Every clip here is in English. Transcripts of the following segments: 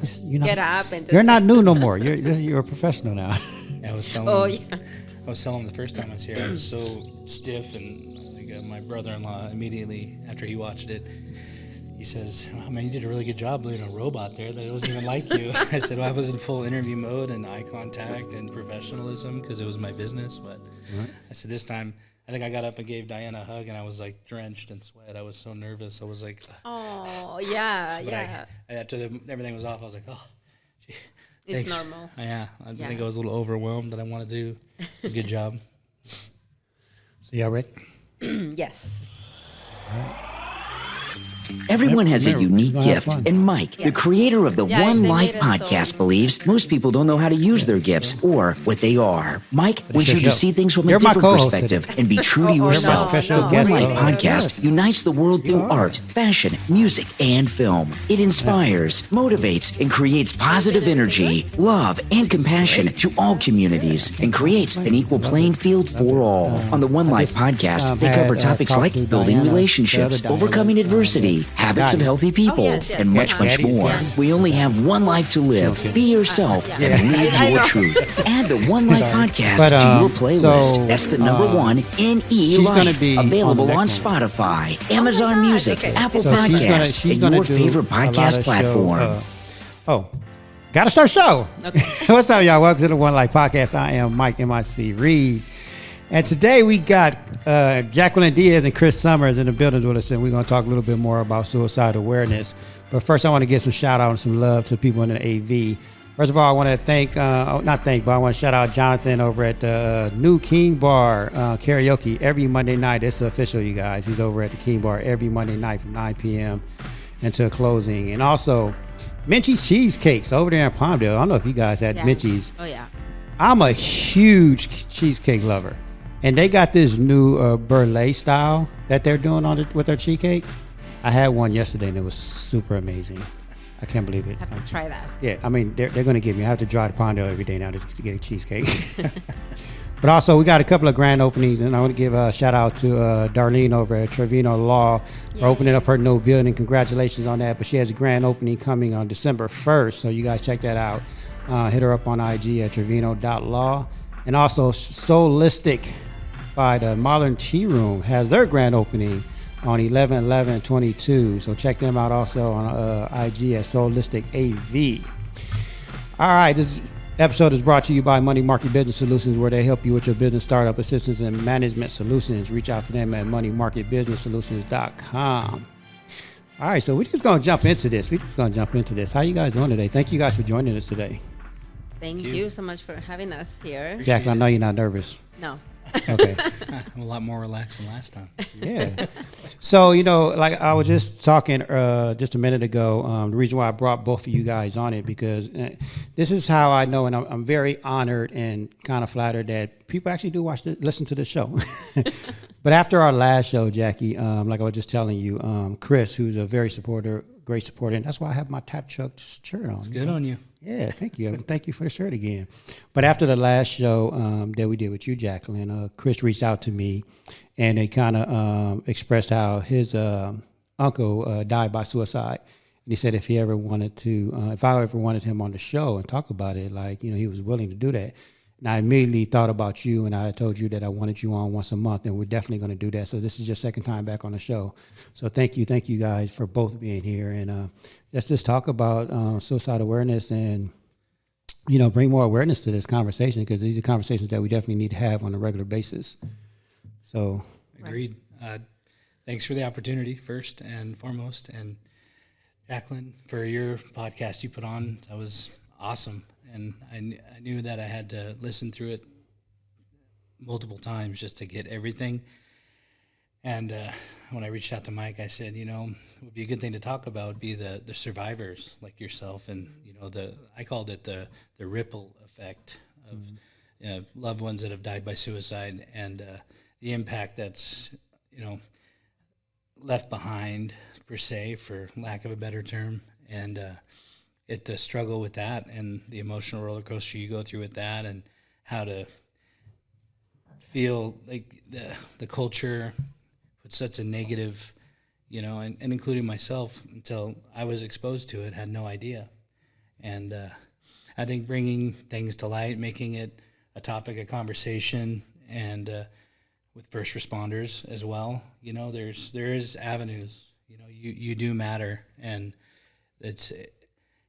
get up and just... You're not new no more. You're a professional now. I was telling I was telling him the first time I was here, I was so stiff, and like, my brother-in-law immediately after he watched it, he says, "Oh, man, you did a really good job being a robot there. That it wasn't even like you." I said, "Well, I was in full interview mode and eye contact and professionalism because it was my business." But I said, this time, I think I got up and gave Diana a hug, and I was like drenched in sweat. I was so nervous. I was like, "Oh, yeah, but yeah." After everything was off, I was like, "Oh, gee, it's thanks." normal. Yeah, I think I was a little overwhelmed, but I wanted to do a good job. So y'all ready? Yes. Everyone has a unique gift, and Mike, the creator of the 1NELife podcast, believes most people don't know how to use their gifts or what they are. Mike wants you to see things from a different perspective and be true to yourself. The 1NELife podcast unites the world through art, fashion, music, and film. It inspires, motivates, and creates positive energy, love, and compassion to all communities and creates an equal playing field for all. On the 1NELife podcast, they cover topics like building relationships, overcoming adversity, habits of healthy people, and much, much more. We only have one life to live. Be yourself and live your truth. Add the 1NELife podcast to your playlist. That's the number one, 1NELife. Available on Spotify, Amazon Music, Apple Podcasts, and your favorite podcast platform. Gotta start show. Okay. What's up, y'all? Welcome to the 1NELife podcast. I am Mike M.I.C. Reed. And today we got Jacqueline Diaz and Chris Summers in the building with us, and we're going to talk a little bit more about suicide awareness. But first, I want to give some shout out and some love to people in the AV. First of all, I want to I want to shout out Jonathan over at the New King Bar karaoke every Monday night. It's official, you guys. He's over at the King Bar every Monday night from 9 p.m. until closing. And also, Minchie's Cheesecakes over there in Palmdale. I don't know if you guys had Minchie's. Oh, yeah. I'm a huge cheesecake lover. And they got this new burlesque style that they're doing with their cheesecake. I had one yesterday, and it was super amazing. I can't believe it. I have to try that. Yeah, I mean, they're going to give me. I have to drive to Palmdale every day now just to get a cheesecake. But also, we got a couple of grand openings, and I want to give a shout out to Darlene over at Trevino Law for opening up her new building. Congratulations on that. But she has a grand opening coming on December 1st, so you guys check that out. Hit her up on IG at trevino.law. And also, Soulistic by the Modern Tea Room has their grand opening on 11/11/22. So check them out also on IG at Soulistic AV. All right, this episode is brought to you by Money Market Business Solutions, where they help you with your business startup assistance and management solutions. Reach out to them at moneymarketbusinesssolutions.com. All right, so we're just going to jump into this. How you guys doing today? Thank you guys for joining us today. Thank you so much for having us here. Jack, I know you're not nervous. No. Okay. I'm a lot more relaxed than last time. Yeah. So, like I was just talking just a minute ago, the reason why I brought both of you guys on it, because this is how I know, and I'm very honored and kind of flattered that people actually do listen to the show. But after our last show, Jackie, like I was just telling you, Chris, who's a great supporter, and that's why I have my Tap Chuck shirt on. It's good on you. Yeah, thank you. Thank you for the shirt again. But after the last show that we did with you, Jacqueline, Chris reached out to me, and they kind of expressed how his uncle died by suicide. And he said if I ever wanted him on the show and talk about it, he was willing to do that. And I immediately thought about you, and I told you that I wanted you on once a month, and we're definitely going to do that. So this is your second time back on the show. So thank you guys for both being here, and let's just talk about suicide awareness and, bring more awareness to this conversation, because these are conversations that we definitely need to have on a regular basis. So. Agreed. Thanks for the opportunity, first and foremost. And Jacqueline, for your podcast you put on, that was awesome. And I knew that I had to listen through it multiple times just to get everything. And when I reached out to Mike, I said, it would be a good thing to talk about would be the survivors like yourself, and I called it the ripple effect of loved ones that have died by suicide, and the impact that's left behind, per se, for lack of a better term, and the struggle with that and the emotional roller coaster you go through with that, and how to feel like the culture put such a negative, and including myself, until I was exposed to it, had no idea. And I think bringing things to light, making it a topic of conversation, and with first responders as well. You know, there is avenues. You know, you do matter, and it's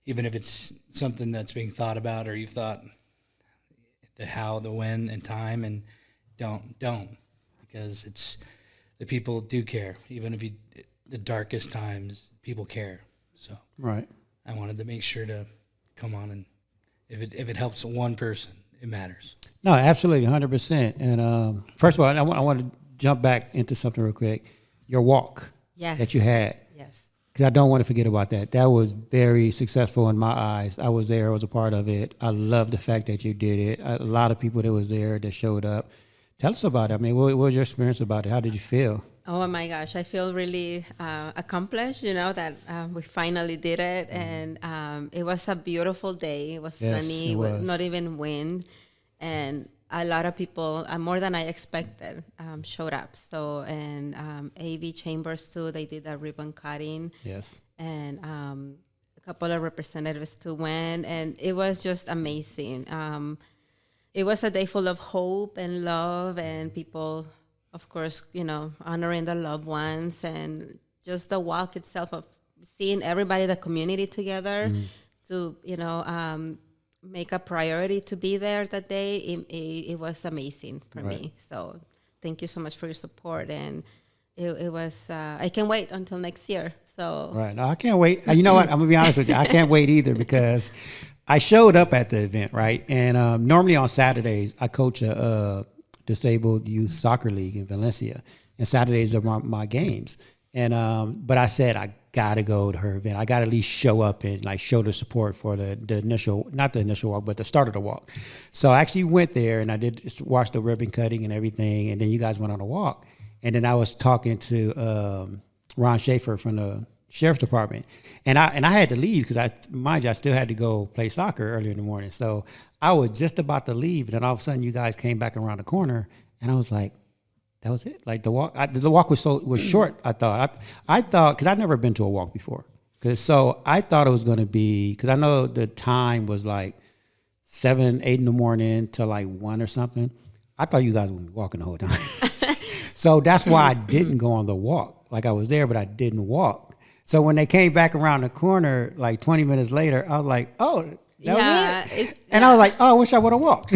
even if it's something that's being thought about, or you've thought the how, the when, and time, and don't because it's the people do care. Even if the darkest times, people care. So right. I wanted to make sure to come on, and if it helps one person, it matters. No, absolutely, 100%. And first of all, I want to jump back into something real quick. Your walk that you had. Yes. Because I don't want to forget about that. That was very successful in my eyes. I was there. I was a part of it. I love the fact that you did it. A lot of people that was there that showed up. Tell us about it. I mean, what was your experience about it? How did you feel? Oh my gosh, I feel really accomplished, you know, that we finally did it. And it was a beautiful day. It was sunny, with not even wind. And a lot of people, more than I expected, showed up. So, and AV Chambers too, they did a ribbon cutting. Yes. And a couple of representatives too went. And it was just amazing. It was a day full of hope and love, and people, of course, you know, honoring their loved ones, and just the walk itself of seeing everybody, the community together to, you know, make a priority to be there that day. It was amazing for me. So thank you so much for your support. And it was, I can't wait until next year. So. Right. No, I can't wait. You know what? I'm going to be honest with you. I can't wait either, because I showed up at the event, right? And normally on Saturdays, I coach a disabled youth soccer league in Valencia, and Saturdays are my games. And but I said I gotta go to her event. I gotta at least show up and like show the support for the initial, not the initial walk, but the start of the walk. So I actually went there and I did just watch the ribbon cutting and everything, and then you guys went on a walk, and then I was talking to Ron Schaefer from the Sheriff's Department, and I had to leave because mind you, I still had to go play soccer early in the morning. So I was just about to leave, and then all of a sudden you guys came back around the corner, and I was like, that was it. Like the walk was short. I thought because I'd never been to a walk before, so I thought it was going to be, because I know the time was like 7, 8 in the morning to like 1 or something. I thought you guys would be walking the whole time, so that's why I didn't go on the walk. Like I was there, but I didn't walk. So when they came back around the corner, like 20 minutes later, I was like, oh, that was it. And I was like, oh, I wish I would have walked.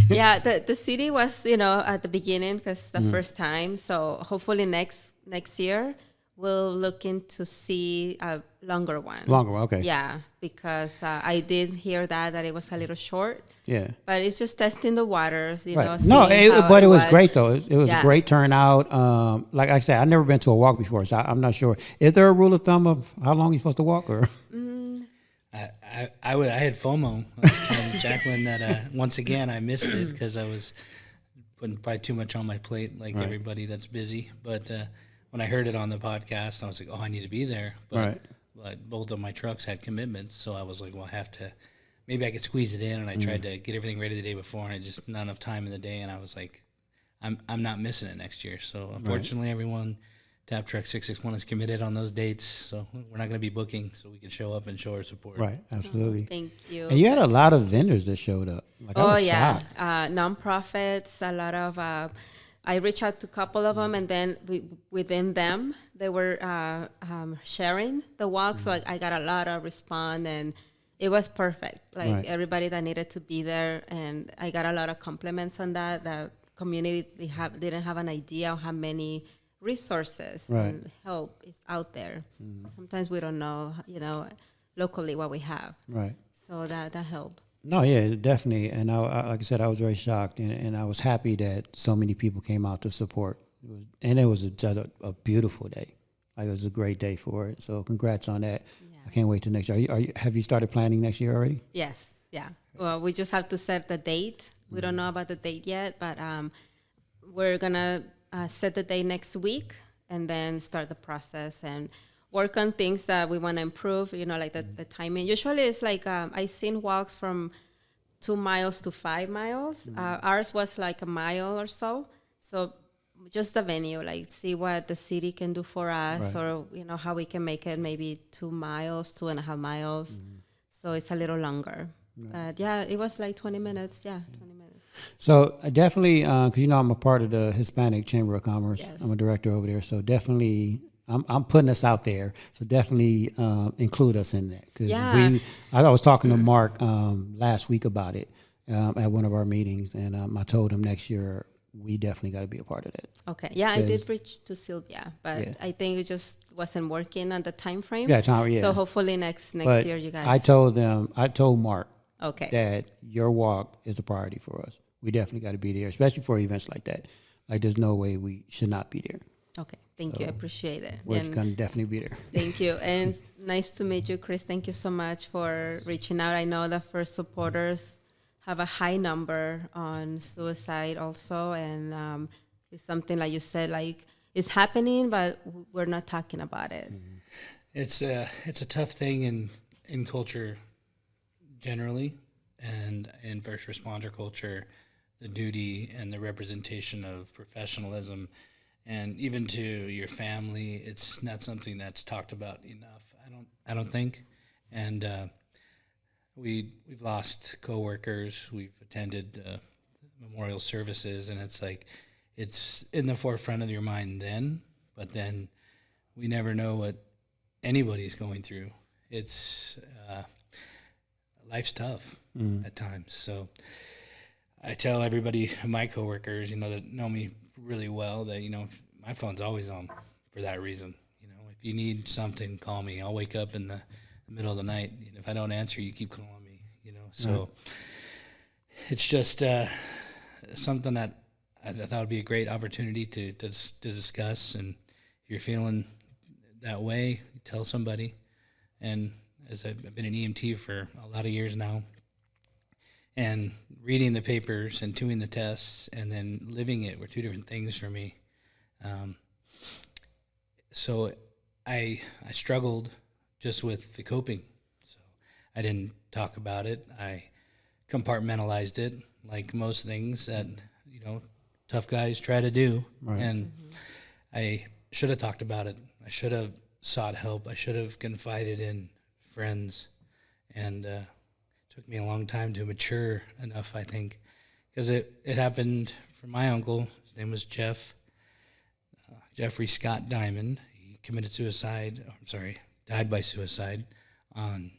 Yeah, the city was, you know, at the beginning, because the first time. So hopefully next year we'll look into see a longer one. Longer one, okay. Yeah, because I did hear that it was a little short. Yeah. But it's just testing the waters, you know. No, but it was great though. It was a great turnout. Like I said, I've never been to a walk before, so I'm not sure. Is there a rule of thumb of how long you're supposed to walk, or? I had FOMO. I was telling Jacqueline that once again I missed it because I was putting probably too much on my plate, like everybody that's busy. But when I heard it on the podcast, I was like, oh, I need to be there. But both of my trucks had commitments, so I was like, well, I have to. Maybe I could squeeze it in, and I tried to get everything ready the day before, and I just not enough time in the day, and I was like, I'm not missing it next year. So unfortunately, everyone. Tap Truck 661 is committed on those dates, so we're not going to be booking, so we can show up and show our support. Right, absolutely. Thank you. And you had a lot of vendors that showed up. Like, I was shocked. Nonprofits, a lot of. I reached out to a couple of them, and then within them, they were sharing the walk, so I got a lot of response, and it was perfect. Like everybody that needed to be there, and I got a lot of compliments on that. The community didn't have an idea of how many resources and help is out there. Sometimes we don't know, you know, locally what we have. Right. So that helped. No, yeah, definitely. And I, like I said, I was very shocked, and I was happy that so many people came out to support. It was a beautiful day. Like, it was a great day for it. So congrats on that. Yeah. I can't wait till next year. Have you started planning next year already? Yes. Yeah. Well, we just have to set the date. We don't know about the date yet, but we're gonna set the day next week, and then start the process and work on things that we want to improve, you know, like the timing. Usually it's like I've seen walks from 2 miles to 5 miles. Ours was like a mile or so. So just the venue, like see what the city can do for us, or, you know, how we can make it maybe 2 miles, 2.5 miles. So it's a little longer. But yeah, it was like 20 minutes. Yeah, 20 minutes. So definitely, because I'm a part of the Hispanic Chamber of Commerce. Yes. I'm a director over there. So definitely, I'm putting us out there. So definitely include us in that. Because I was talking to Mark last week about it at one of our meetings, and I told him next year we definitely got to be a part of that. Okay. Yeah, I did reach to Sylvia, but I think it just wasn't working on the time frame. Yeah, time. Yeah. So hopefully next year you guys. I told Mark. Okay. That your walk is a priority for us. We definitely got to be there, especially for events like that. Like, there's no way we should not be there. Okay, thank you. I appreciate it. We're going to definitely be there. Thank you. And nice to meet you, Chris. Thank you so much for reaching out. I know the first supporters have a high number on suicide also. And it's something, like you said, like it's happening, but we're not talking about it. Mm-hmm. It's a tough thing in culture generally, and in first responder culture, the duty and the representation of professionalism, and even to your family, it's not something that's talked about enough. I don't think, and we've lost coworkers. We've attended memorial services, and it's like it's in the forefront of your mind then, but then we never know what anybody's going through. It's life's tough at times. So I tell everybody, my coworkers, that know me really well, that, my phone's always on for that reason. If you need something, call me. I'll wake up in the middle of the night. If I don't answer, you keep calling me, So it's just something that I thought would be a great opportunity to discuss. And if you're feeling that way, tell somebody. And as I've been an EMT for a lot of years now, and reading the papers and doing the tests and then living it were two different things for me. So I struggled just with the coping. So I didn't talk about it. I compartmentalized it, like most things that, tough guys try to do. Right. And I should have talked about it. I should have sought help. I should have confided in friends, and took me a long time to mature enough, I think, because it happened for my uncle. His name was Jeffrey Scott Diamond. He committed suicide. Died by suicide on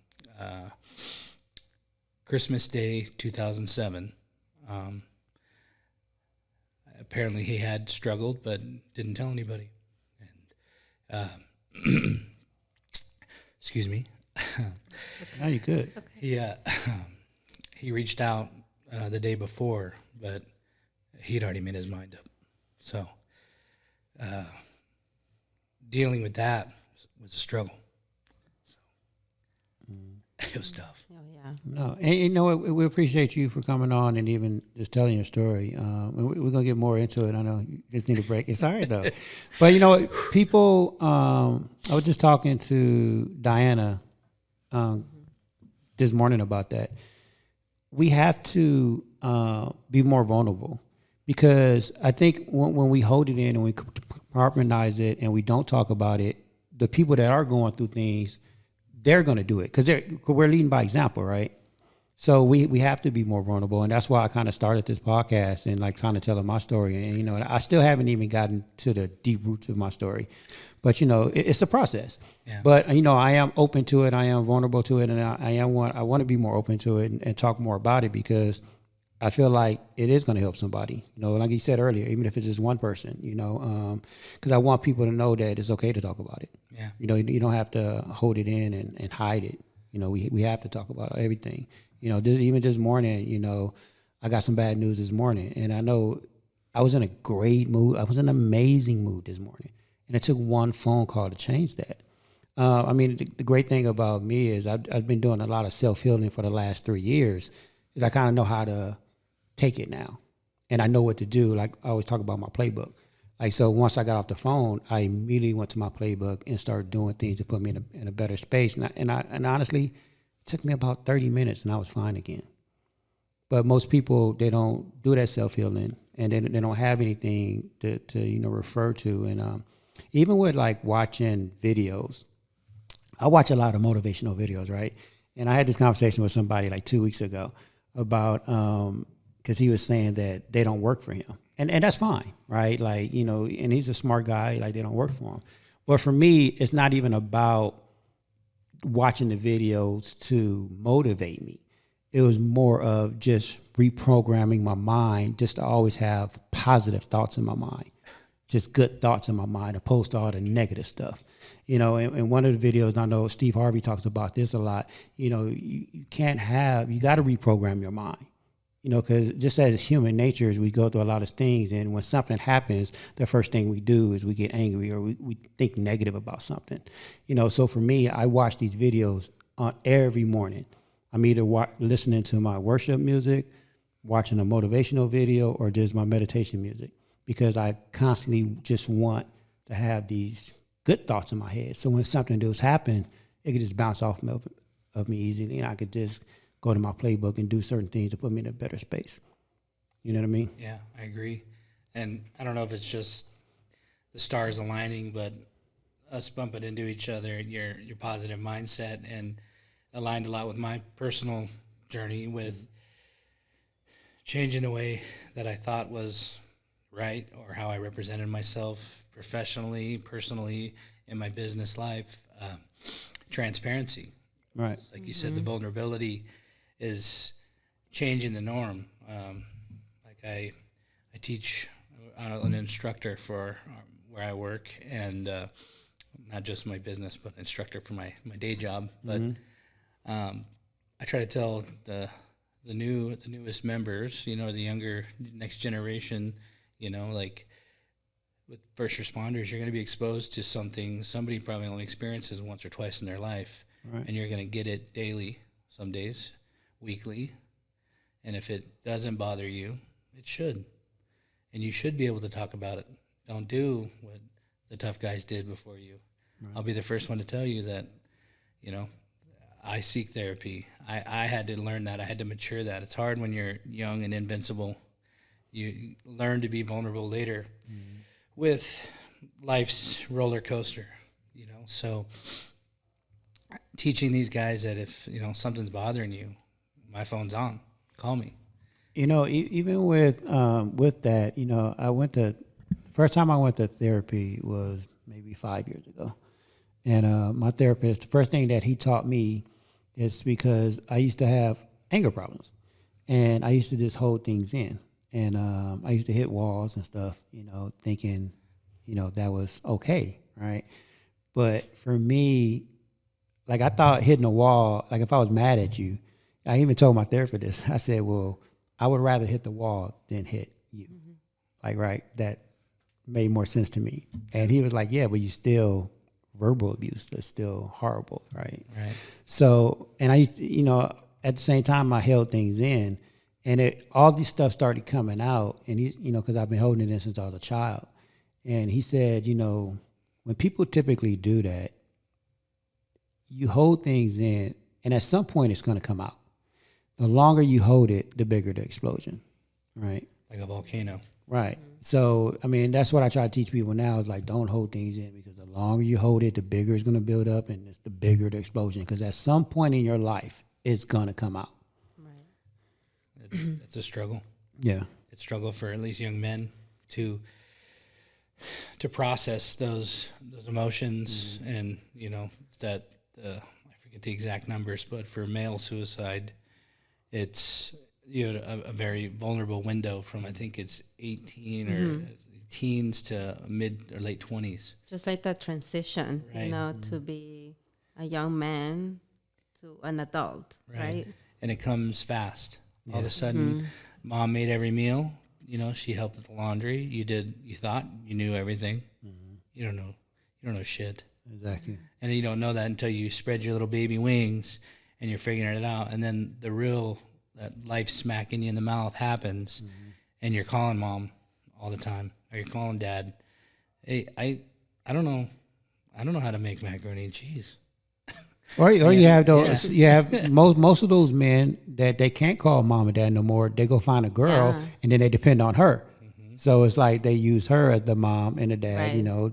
Christmas Day 2007. Apparently he had struggled, but didn't tell anybody. And excuse me. No, you could. Okay. He reached out the day before, but he'd already made his mind up. So dealing with that was a struggle. So it was tough. Oh, yeah. No, and we appreciate you for coming on and even just telling your story. We're gonna get more into it. I know you just need a break. It's all right though. But people. I was just talking to Diana this morning about that. We have to be more vulnerable, because I think when we hold it in and we compartmentalize it and we don't talk about it, the people that are going through things, they're going to do it because we're leading by example, right? So we have to be more vulnerable, and that's why I kind of started this podcast and like kind of telling my story. And I still haven't even gotten to the deep roots of my story, but it's a process. Yeah. But I am open to it. I am vulnerable to it, and I want to be more open to it and talk more about it, because I feel like it is going to help somebody. Like you said earlier, even if it's just one person. Because I want people to know that it's okay to talk about it. Yeah. You don't have to hold it in and hide it. We have to talk about everything. Even this morning, I got some bad news this morning, and I know I was in a great mood. I was in an amazing mood this morning, and it took one phone call to change that. The great thing about me is I've been doing a lot of self-healing for the last 3 years, is I kind of know how to take it now, and I know what to do. Like I always talk about my playbook. Like, so once I got off the phone, I immediately went to my playbook and started doing things to put me in a better space. And honestly, it took me about 30 minutes and I was fine again. But most people, they don't do that self-healing, and they don't have anything to refer to. And even with like watching videos, I watch a lot of motivational videos, right? And I had this conversation with somebody like 2 weeks ago about, because he was saying that they don't work for him. And that's fine, right? Like, you know, and he's a smart guy, like they don't work for him. But for me, it's not even about watching the videos to motivate me. It was more of just reprogramming my mind just to always have positive thoughts in my mind, just good thoughts in my mind, opposed to all the negative stuff. You know, and one of the videos, I know Steve Harvey talks about this a lot, you know, you got to reprogram your mind. You know, because just as human nature, we go through a lot of things, and when something happens, the first thing we do is we get angry or we think negative about something. You know, so for me, I watch these videos on every morning. I'm either listening to my worship music, watching a motivational video, or just my meditation music, because I constantly just want to have these good thoughts in my head. So when something does happen, it could just bounce off of me easily, and I could just go to my playbook and do certain things to put me in a better space. You know what I mean? Yeah, I agree. And I don't know if it's just the stars aligning, but us bumping into each other, your positive mindset, and aligned a lot with my personal journey with changing the way that I thought was right, or how I represented myself professionally, personally, in my business life. Transparency. Right. It's like you said, the vulnerability is changing the norm. Like I teach, I'm an instructor for where I work, and not just my business, but instructor for my day job. But I try to tell the newest members, you know, the younger next generation, you know, like with first responders, you're going to be exposed to something somebody probably only experiences once or twice in their life, right. And you're going to get it daily, some days, weekly, and if it doesn't bother you, it should, and you should be able to talk about it. Don't do what the tough guys did before you. Right. I'll be the first one to tell you that, you know, I seek therapy. I had to learn that. I had to mature that. It's hard when you're young and invincible. You learn to be vulnerable later with life's roller coaster, you know. So teaching these guys that if, you know, something's bothering you, my phone's on, call me. You know, even with that, you know, first time I went to therapy was maybe 5 years ago. And my therapist, the first thing that he taught me is, because I used to have anger problems, and I used to just hold things in. And I used to hit walls and stuff, you know, thinking, you know, that was okay, right? But for me, like, I thought hitting a wall, like if I was mad at you, I even told my therapist this. I said, well, I would rather hit the wall than hit you. Mm-hmm. Like, right, that made more sense to me. And he was like, yeah, but you still, verbal abuse, that's still horrible, right? Right. So, and I used to, you know, at the same time, I held things in, and all these stuff started coming out, and he, you know, because I've been holding it in since I was a child. And he said, you know, when people typically do that, you hold things in, and at some point it's going to come out. The longer you hold it, the bigger the explosion, right? Like a volcano. Right. So, I mean, that's what I try to teach people now, is like, don't hold things in, because the longer you hold it, the bigger it's going to build up, and it's the bigger the explosion, because at some point in your life, it's going to come out. Right. It's a struggle. Yeah. It's a struggle for at least young men to process those emotions, and, you know, that I forget the exact numbers, but for male suicide, it's, you know, a very vulnerable window from, I think it's 18 or teens to mid or late 20s. Just like that transition, right. You know, to be a young man to an adult, right? And it comes fast. Yeah. All of a sudden, mom made every meal. You know, she helped with the laundry. You thought you knew everything. Mm-hmm. You don't know shit. Exactly. And you don't know that until you spread your little baby wings and you're figuring it out. And then the real, that life smacking you in the mouth happens, and you're calling mom all the time, or you're calling dad. Hey, I don't know how to make macaroni and cheese. Or you have those. Yeah. You have most of those men that they can't call mom and dad no more. They go find a girl, and then they depend on her. Mm-hmm. So it's like they use her as the mom and the dad. Right. You know.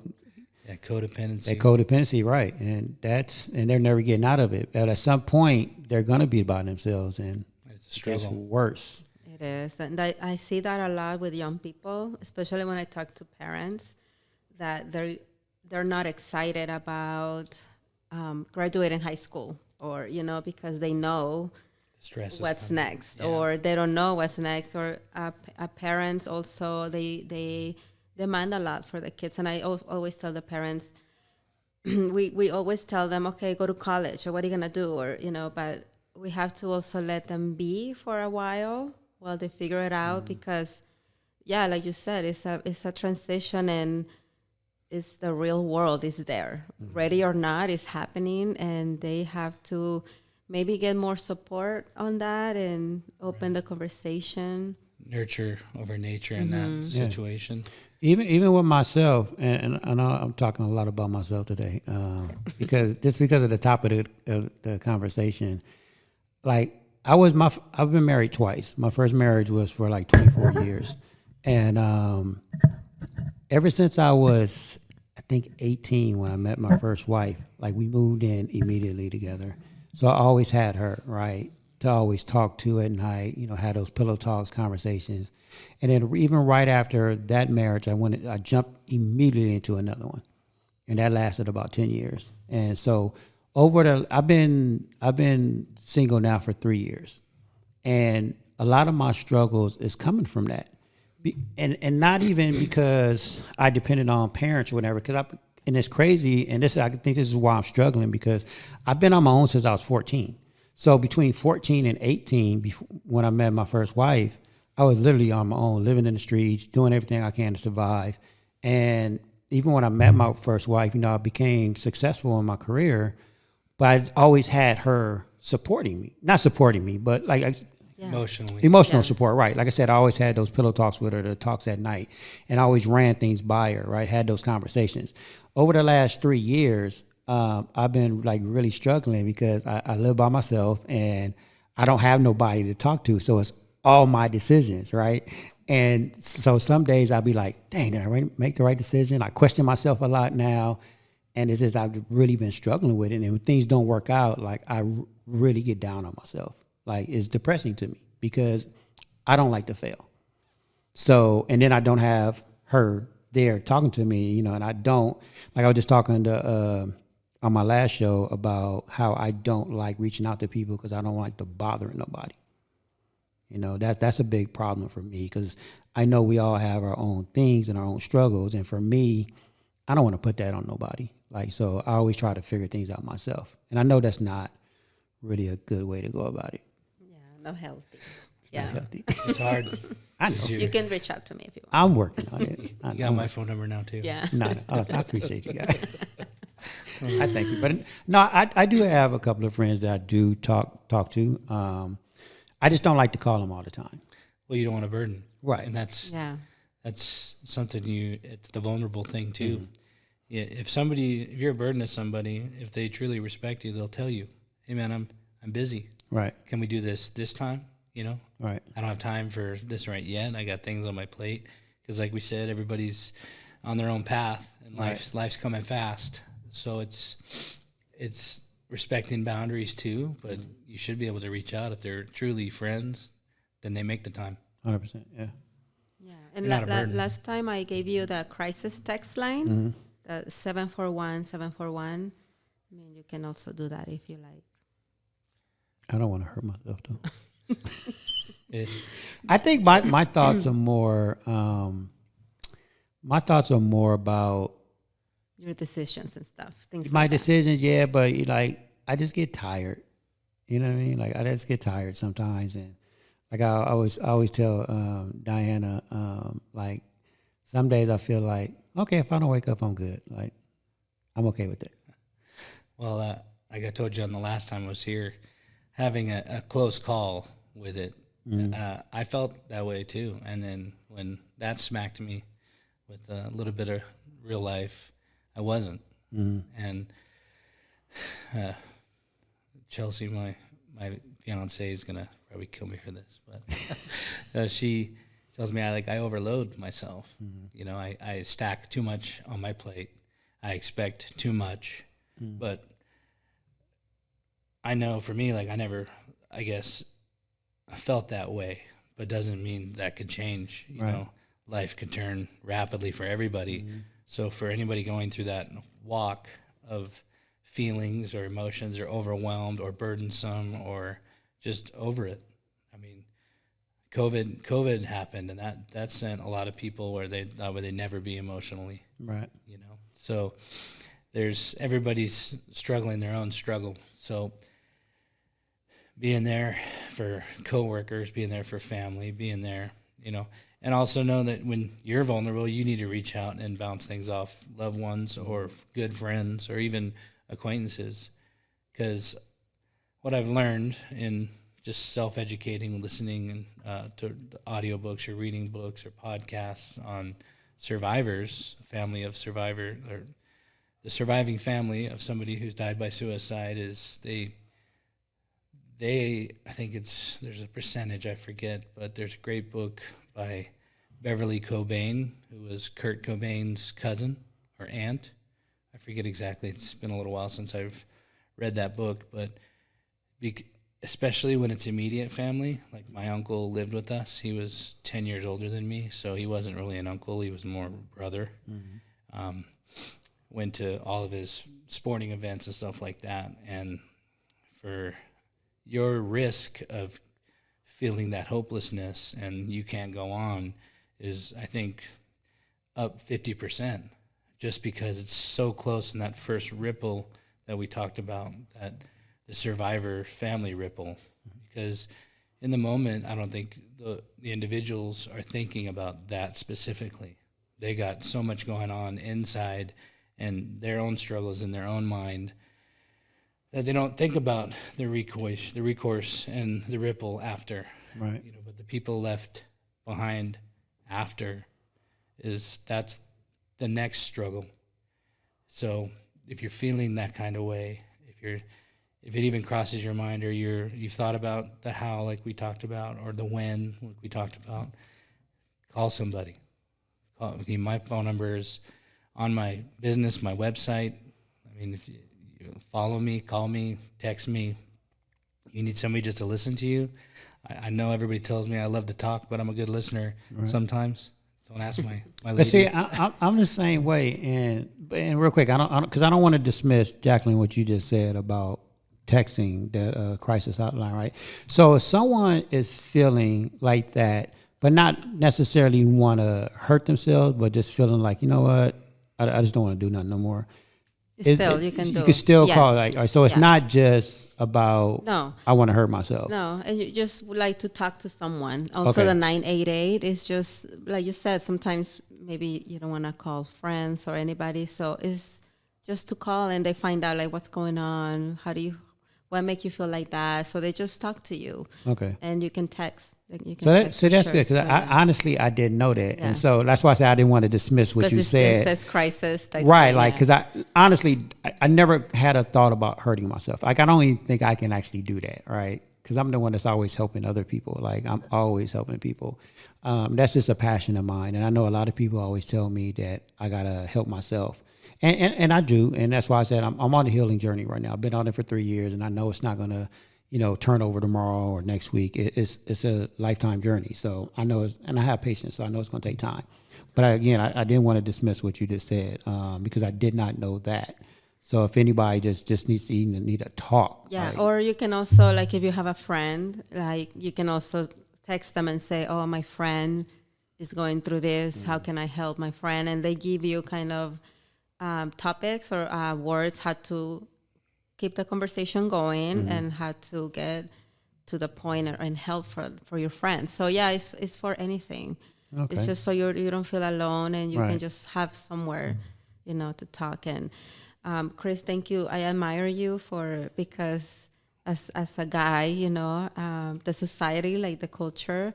Yeah, codependency. That codependency, right. And they're never getting out of it. But at some point, they're going to be by themselves, and it's a struggle. It's worse. It is. And I see that a lot with young people, especially when I talk to parents, that they're not excited about graduating high school, or, because they know stress what's next, or they don't know what's next, or parents also, they demand a lot for the kids. And I always tell the parents, we always tell them, okay, go to college, or what are you going to do? Or, but we have to also let them be for a while they figure it out, because, yeah, like you said, it's a transition, and it's the real world is there. Ready or not, it's happening, and they have to maybe get more support on that and open the conversation. Nurture over nature in that situation. Even with myself, and I know I'm talking a lot about myself today, because of the topic of the conversation. Like, I've been married twice. My first marriage was for like 24 years, and ever since I was, I think, 18 when I met my first wife, like, we moved in immediately together. So I always had her, right, to always talk to at night, had those pillow talks, conversations. And then even right after that marriage, I jumped immediately into another one. And that lasted about 10 years. And so I've been single now for 3 years. And a lot of my struggles is coming from that. And not even because I depended on parents or whatever, and it's crazy, and I think this is why I'm struggling, because I've been on my own since I was 14. So between 14 and 18, when I met my first wife, I was literally on my own, living in the streets, doing everything I can to survive. And even when I met my first wife, I became successful in my career, but I always had her supporting me. Not supporting me, but like emotional support, right? Like I said, I always had those pillow talks with her, the talks at night, and I always ran things by her, right? Had those conversations. Over the last 3 years, I've been like really struggling, because I live by myself and I don't have nobody to talk to. So it's all my decisions, right? And so some days I'll be like, dang, did I make the right decision? I question myself a lot now. And it's just, I've really been struggling with it. And when things don't work out, like, I really get down on myself. Like, it's depressing to me, because I don't like to fail. So, and then I don't have her there talking to me, and I don't, like, I was just talking to, on my last show about how I don't like reaching out to people, because I don't like to bother nobody. That's a big problem for me, because I know we all have our own things and our own struggles. And for me, I don't want to put that on nobody. Like, so I always try to figure things out myself. And I know that's not really a good way to go about it. Yeah, not healthy. Yeah. Healthy. It's hard. I know. You can reach out to me if you want. I'm working on it. You got my phone number now, too. Yeah. No, I appreciate you guys. I thank you. But no, I do have a couple of friends that I do talk to. I just don't like to call them all the time. Well, you don't want a burden. Right. And that's something it's the vulnerable thing, too. Mm-hmm. Yeah, if you're a burden to somebody, if they truly respect you, they'll tell you, hey, man, I'm busy. Right. Can we do this time? Right. I don't have time for this right yet. I got things on my plate. Because like we said, everybody's on their own path, and life's coming fast. So it's respecting boundaries too, but you should be able to reach out if they're truly friends, then they make the time. 100%, yeah. Yeah, and last time I gave you the crisis text line, the 741-741. I mean, you can also do that if you like. I don't want to hurt myself though. I think my thoughts are more. My thoughts are more about your decisions and stuff. Things. My like decisions, yeah, but I just get tired. You know what I mean? Like, I just get tired sometimes, and like I always tell Diana, like, some days I feel like, okay, if I don't wake up, I'm good. Like, I'm okay with it. Well, like I told you on the last time I was here, having a close call with it, I felt that way too. And then when that smacked me with a little bit of real life, I wasn't. And Chelsea, my fiance, is gonna probably kill me for this, but she tells me I overload myself. I stack too much on my plate. I expect too much. But I know for me, like I guess I felt that way, but doesn't mean that could change. You know, life could turn rapidly for everybody. So for anybody going through that walk of feelings or emotions or overwhelmed or burdensome or just over it, I mean, COVID happened, and that sent a lot of people where they thought they'd never be emotionally. Right. You know, so everybody's struggling their own struggle. So being there for coworkers, being there for family, being there, you know, and also know that when you're vulnerable, you need to reach out and bounce things off loved ones or good friends or even acquaintances. Because what I've learned in just self-educating, listening to audiobooks or reading books or podcasts on survivors, family of survivor, or the surviving family of somebody who's died by suicide, is they I think there's a percentage, I forget, but there's a great book by Beverly Cobain, who was Kurt Cobain's cousin or aunt. I forget exactly. It's been a little while since I've read that book, but especially when it's immediate family, like my uncle lived with us. He was 10 years older than me, so he wasn't really an uncle. He was more brother. Went to all of his sporting events and stuff like that, and for your risk of feeling that hopelessness and you can't go on is, I think, up 50%, just because it's so close in that first ripple that we talked about, that the survivor family ripple. Because in the moment, I don't think the individuals are thinking about that specifically. They got so much going on inside and their own struggles in their own mind that they don't think about the recourse and the ripple after. Right. You know, but the people left behind after that's the next struggle. So if you're feeling that kind of way, if it even crosses your mind, or you've thought about the how, like we talked about, or the when, like we talked about, call somebody. My phone number is on my business, my website. I mean, if you follow me, call me, text me. You need somebody just to listen to you. I know everybody tells me I love to talk, but I'm a good listener sometimes. Don't ask my lady. But see, I'm the same way, and real quick, I don't want to dismiss, Jacqueline, what you just said about texting that crisis hotline, right? So if someone is feeling like that, but not necessarily want to hurt themselves, but just feeling like, you know what, I just don't want to do nothing no more. You can still call, like, so it's not just about I want to hurt myself. No, and you just would like to talk to someone. Also, the 988 is just like you said. Sometimes maybe you don't want to call friends or anybody, so it's just to call and they find out like what's going on. What make you feel like that? So they just talk to you. Okay, and you can text. That's good, because I honestly I didn't know that, and so that's why I said I didn't want to dismiss what you said. Because it says crisis, right? Like, because I honestly I never had a thought about hurting myself. Like, I don't even think I can actually do that, right? Because I'm the one that's always helping other people. Like, I'm always helping people. That's just a passion of mine, and I know a lot of people always tell me that I gotta help myself, and I do, and that's why I said I'm on a healing journey right now. I've been on it for 3 years, and I know it's not gonna turn over tomorrow or next week. It's a lifetime journey. So I know and I have patience, so I know it's going to take time. But I didn't want to dismiss what you just said, because I did not know that. So if anybody just needs to talk. Yeah, or you can also, like, if you have a friend, like, you can also text them and say, oh, my friend is going through this. How can I help my friend? And they give you kind of topics or words how to keep the conversation going and how to get to the point and help for your friends. So yeah, it's for anything. Okay. It's just so you don't feel alone, and you can just have somewhere, to talk. And Chris, thank you. I admire you because as a guy, the society, like the culture,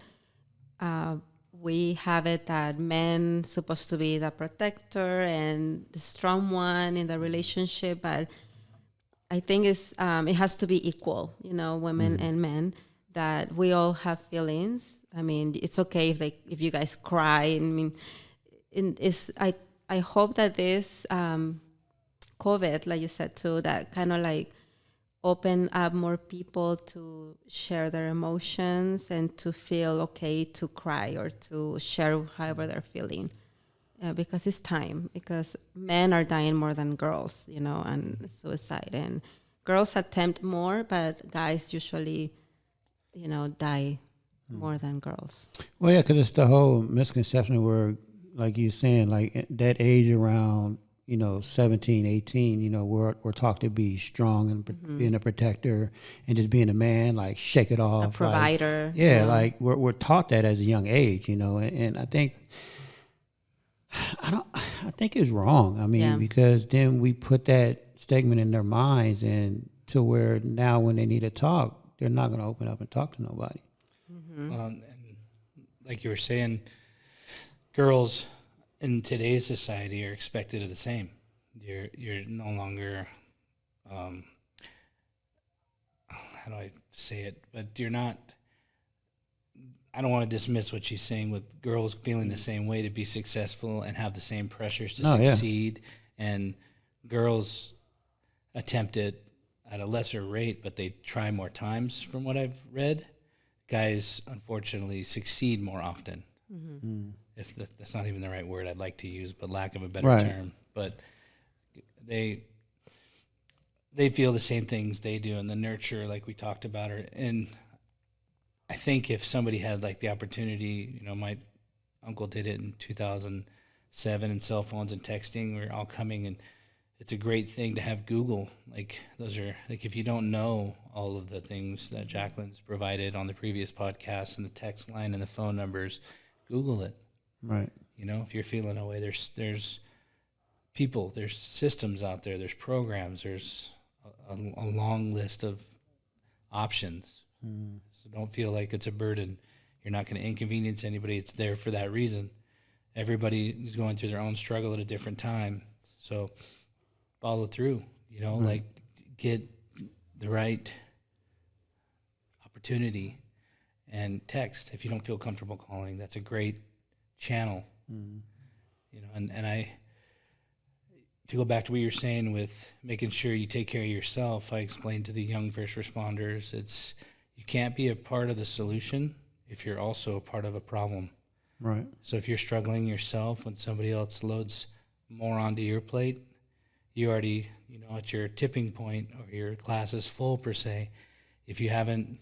we have it that men supposed to be the protector and the strong one in the relationship, but I think it has to be equal, women and men, that we all have feelings. I mean, it's okay if you guys cry. I mean, I hope that this COVID, like you said too, that kind of like open up more people to share their emotions and to feel okay to cry or to share however they're feeling. Because it's time, because men are dying more than girls, and suicide. And girls attempt more, but guys usually, die more than girls. Well, yeah, because it's the whole misconception where, like you're saying, like that age around, 17, 18, we're taught to be strong and being a protector and just being a man, like shake it off. A provider. Like, like we're taught that as a young age, and I think, I think it's wrong. I mean, because then we put that statement in their minds and to where now when they need to talk, they're not going to open up and talk to nobody. Well, and like you were saying, girls in today's society are expected of the same. You're no longer, how do I say it? But you're not. I don't want to dismiss what she's saying with girls feeling the same way to be successful and have the same pressures to succeed. Yeah. And girls attempt it at a lesser rate, but they try more times from what I've read. Guys, unfortunately, succeed more often. Mm-hmm. If that's not even the right word I'd like to use, but lack of a better term. But they feel the same things they do, and the nurture, like we talked about, and I think if somebody had like the opportunity, my uncle did it in 2007, and cell phones and texting were all coming, and it's a great thing to have Google. Like those are like, if you don't know all of the things that Jacqueline's provided on the previous podcast and the text line and the phone numbers, Google it. Right. If you're feeling away, there's people, there's systems out there, there's programs, there's a long list of options. So don't feel like it's a burden. You're not going to inconvenience anybody. It's there for that reason. Everybody is going through their own struggle at a different time. So follow through, like get the right opportunity and text. If you don't feel comfortable calling, that's a great channel. And I, to go back to what you're saying with making sure you take care of yourself, I explained to the young first responders, you can't be a part of the solution if you're also a part of a problem. Right. So if you're struggling yourself when somebody else loads more onto your plate, you already, at your tipping point or your glass is full per se. If you haven't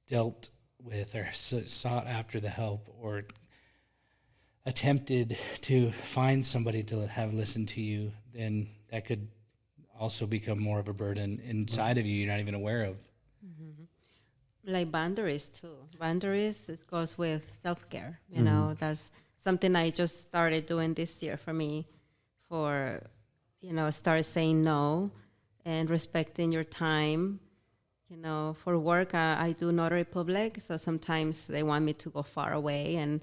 dealt with or sought after the help or attempted to find somebody to have listened to you, then that could also become more of a burden inside of you you're not even aware of. Mm-hmm. Like boundaries too. Boundaries, it goes with self-care. That's something I just started doing this year for me, for, start saying no and respecting your time. For work, I do notary public, so sometimes they want me to go far away, and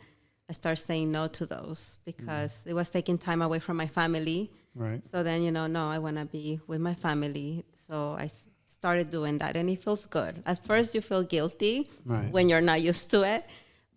I start saying no to those because it was taking time away from my family. Right. So then, no, I want to be with my family. So I started doing that, and it feels good. At first, you feel guilty when you're not used to it,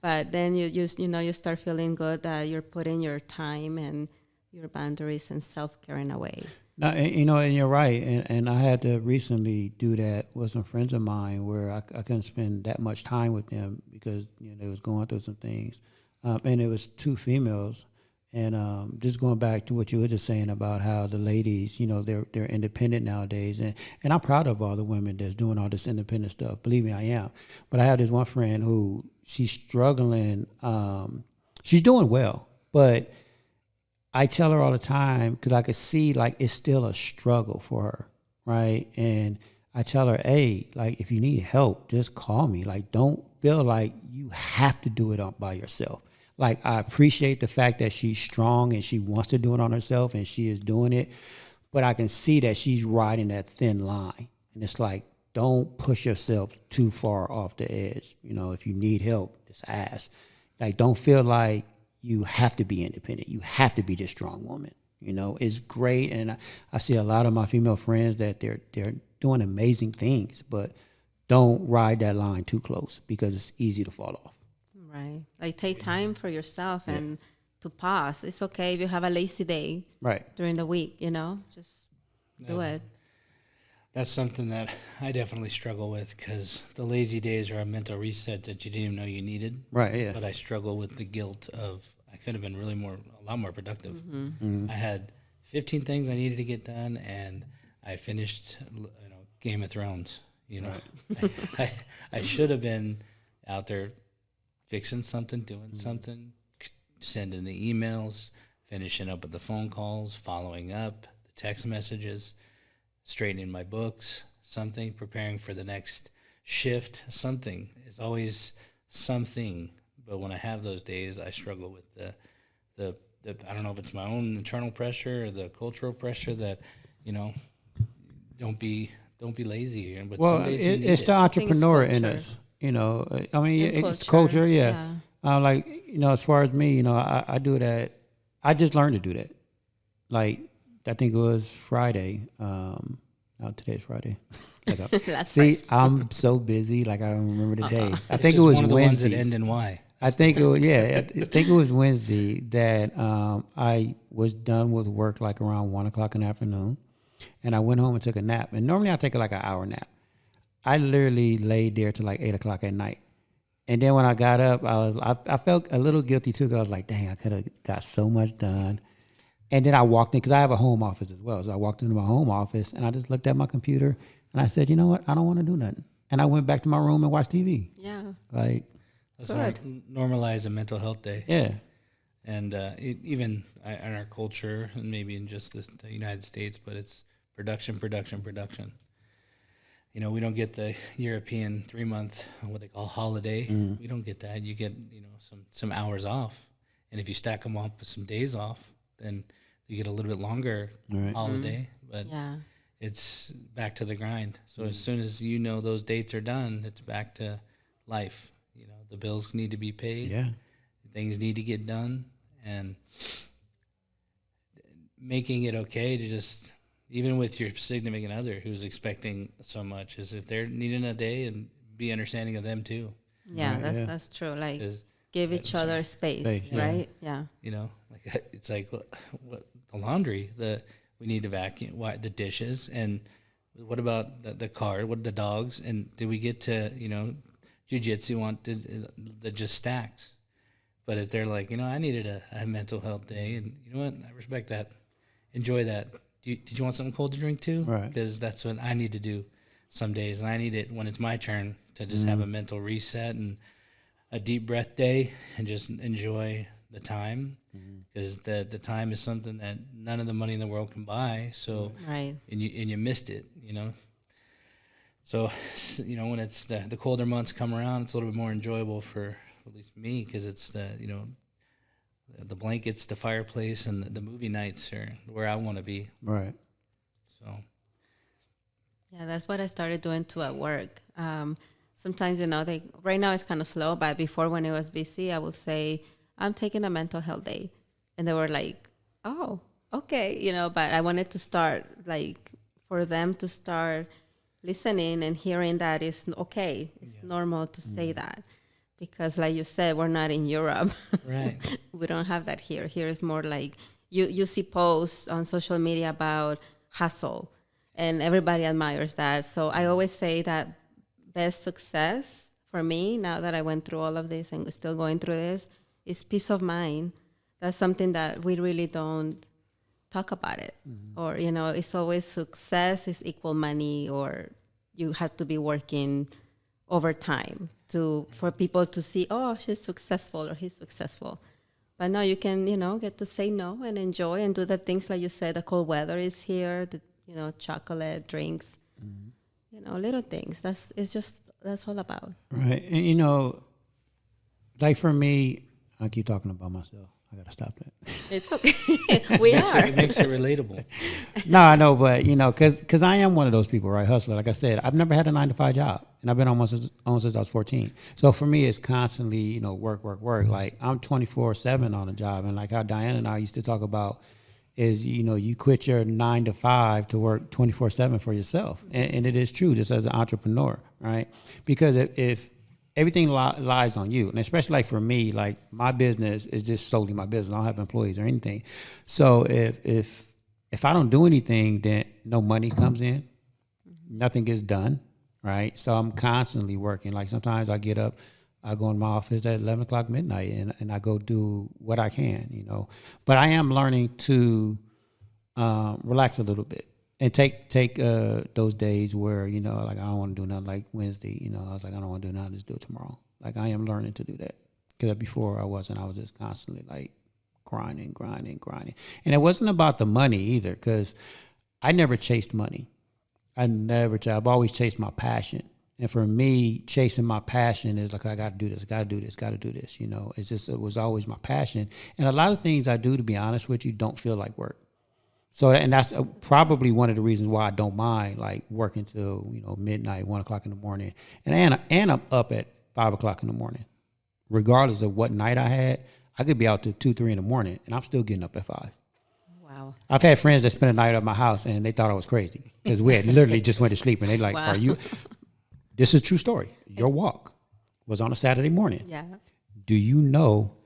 but then you start feeling good that you're putting your time and your boundaries and self-care in a way. Now, and you're right. And I had to recently do that with some friends of mine where I couldn't spend that much time with them because they was going through some things, and it was two females. And just going back to what you were just saying about how the ladies, they're independent nowadays, and I'm proud of all the women that's doing all this independent stuff. Believe me, I am. But I have this one friend who she's struggling. She's doing well, but I tell her all the time because I could see like it's still a struggle for her, right? And I tell her, hey, like if you need help, just call me. Like don't feel like you have to do it all by yourself. Like, I appreciate the fact that she's strong and she wants to do it on herself and she is doing it. But I can see that she's riding that thin line. And it's like, don't push yourself too far off the edge. If you need help, just ask. Like, don't feel like you have to be independent. You have to be this strong woman. It's great. And I see a lot of my female friends that they're doing amazing things. But don't ride that line too close because it's easy to fall off. Right. Like take time for yourself and to pause. It's okay if you have a lazy day during the week, just do it. That's something that I definitely struggle with, because the lazy days are a mental reset that you didn't even know you needed. Right, yeah. But I struggle with the guilt of I could have been a lot more productive. Mm-hmm. I had 15 things I needed to get done, and I finished, Game of Thrones. I should have been out there fixing something, doing something, sending the emails, finishing up with the phone calls, following up, the text messages, straightening my books, something, preparing for the next shift, something. It's always something. But when I have those days, I struggle with the I don't know if it's my own internal pressure or the cultural pressure that, don't be lazy. But some days you need it's the entrepreneur in us. I mean, it's culture, yeah. As far as me, I do that. I just learned to do that. Like, I think it was Friday. Today's Friday. See, I'm so busy. Like, I don't remember the day. I think it was one of the Wednesday. Ones that end in Y. I think it was Wednesday that I was done with work like around 1:00 in the afternoon, and I went home and took a nap. And normally I take like an hour nap. I literally laid there till like 8:00 at night, and then when I got up, I felt a little guilty too, because I was like, dang, I could have got so much done. And then I walked in, because I have a home office as well, so I walked into my home office and I just looked at my computer and I said, you know what, I don't want to do nothing, and I went back to my room and watched TV. Yeah, let's normalize a mental health day. Yeah. And even in our culture, and maybe in just the United States, but it's production. We don't get the European 3-month, what they call holiday. We don't get that. You get, some hours off. And if you stack them up with some days off, then you get a little bit longer holiday. But it's back to the grind. So as soon as those dates are done, it's back to life. The bills need to be paid. Yeah. Things need to get done, and making it okay to just, even with your significant other who's expecting so much, is if they're needing a day, and be understanding of them too. Yeah, that's true. Like, give each other space, right? Yeah. It's like what the laundry, we need to vacuum, the dishes, and what about the car? What the dogs? And did we get to jiu-jitsu on the just stacks? But if they're like, I needed a mental health day, and you know what, I respect that, enjoy that. Did you want something cold to drink too? Right. Because that's what I need to do some days, and I need it when it's my turn to just have a mental reset and a deep breath day, and just enjoy the time, because the time is something that none of the money in the world can buy. So right, and you missed it, So, when it's the colder months come around, it's a little bit more enjoyable for at least me, because it's the blankets, the fireplace, and the movie nights are where I want to be. Right. So. Yeah, that's what I started doing too at work. Sometimes, right now it's kind of slow, but before, when it was busy, I would say, I'm taking a mental health day. And they were like, oh, okay, but I wanted to start, like, for them to start listening and hearing that it's okay. It's normal to say that, because like you said, we're not in Europe. Right. We don't have that here. Here is more like you see posts on social media about hustle, and everybody admires that. So I always say that best success for me, now that I went through all of this and still going through this, is peace of mind. That's something that we really don't talk about it. Or, it's always success is equal money, or you have to be working overtime for people to see, oh, she's successful or he's successful. But no, you can, get to say no and enjoy and do the things like you said. The cold weather is here, chocolate, drinks, little things. That's all about. Right. And, like for me, I keep talking about myself. I got to stop that. It's okay. We are. It makes it relatable. No, I know, but, because I am one of those people, right? Hustler. Like I said, I've never had a 9-to-5 job, and I've been on since I was 14. So for me, it's constantly, work. Like, I'm 24/7 on a job. And like how Diana and I used to talk about is, you quit your 9-to-5 to work 24/7 for yourself. And it is true, just as an entrepreneur, right? Because if everything lies on you. And especially like for me, like my business is just solely my business. I don't have employees or anything. So if I don't do anything, then no money comes in, nothing gets done, right? So I'm constantly working. Like sometimes I get up, I go in my office at 11 o'clock midnight and I go do what I can, you know. But I am learning to relax a little bit and take those days where, you know, like I don't want to do nothing, like Wednesday, you know, I was like, I don't want to do nothing, just do it tomorrow. Like I am learning to do that. Because before I was just constantly like grinding. And it wasn't about the money either, because I never chased money. I've always chased my passion. And for me, chasing my passion is like, I got to do this, you know. It was always my passion. And a lot of things I do, to be honest with you, don't feel like work. So, and that's probably one of the reasons why I don't mind like working till, you know, midnight, 1 o'clock in the morning. And I'm up at 5 o'clock in the morning. Regardless of what night I had, I could be out till 2, 3 in the morning and I'm still getting up at 5. Wow. I've had friends that spent a night at my house and they thought I was crazy because we had literally just went to sleep and they like, wow. This is a true story. Your walk was on a Saturday morning. Yeah. Do you know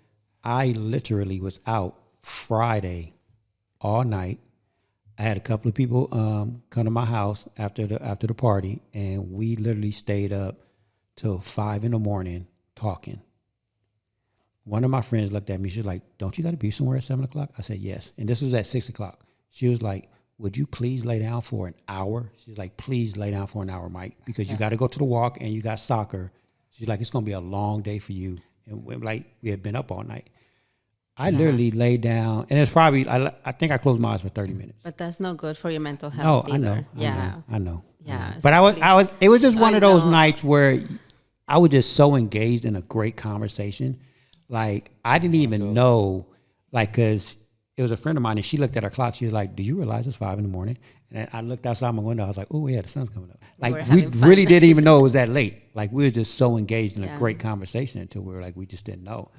I literally was out Friday all night. I had a couple of people come to my house after the party, and we literally stayed up till 5 in the morning talking. One of my friends looked at me. She was like, "Don't you got to be somewhere at 7 o'clock?" I said, "Yes." And this was at 6 o'clock. She was like, "Would you please lay down for an hour?" She's like, "Please lay down for an hour, Mike, because you got to go to the walk and you got soccer." She's like, "It's going to be a long day for you." And we had been up all night. I literally laid down, and it's probably, I think I closed my eyes for 30 minutes. But that's not good for your mental health. No, either. I know. Yeah. But it was just one of those nights where I was just so engaged in a great conversation. Like, I didn't even know, like, because it was a friend of mine, and she looked at her clock. She was like, "Do you realize it's 5 in the morning?" And I looked outside my window. I was like, "Oh, yeah, the sun's coming up." Like, we really didn't even know it was that late. Like, we were just so engaged in a great conversation until we were like, we just didn't know.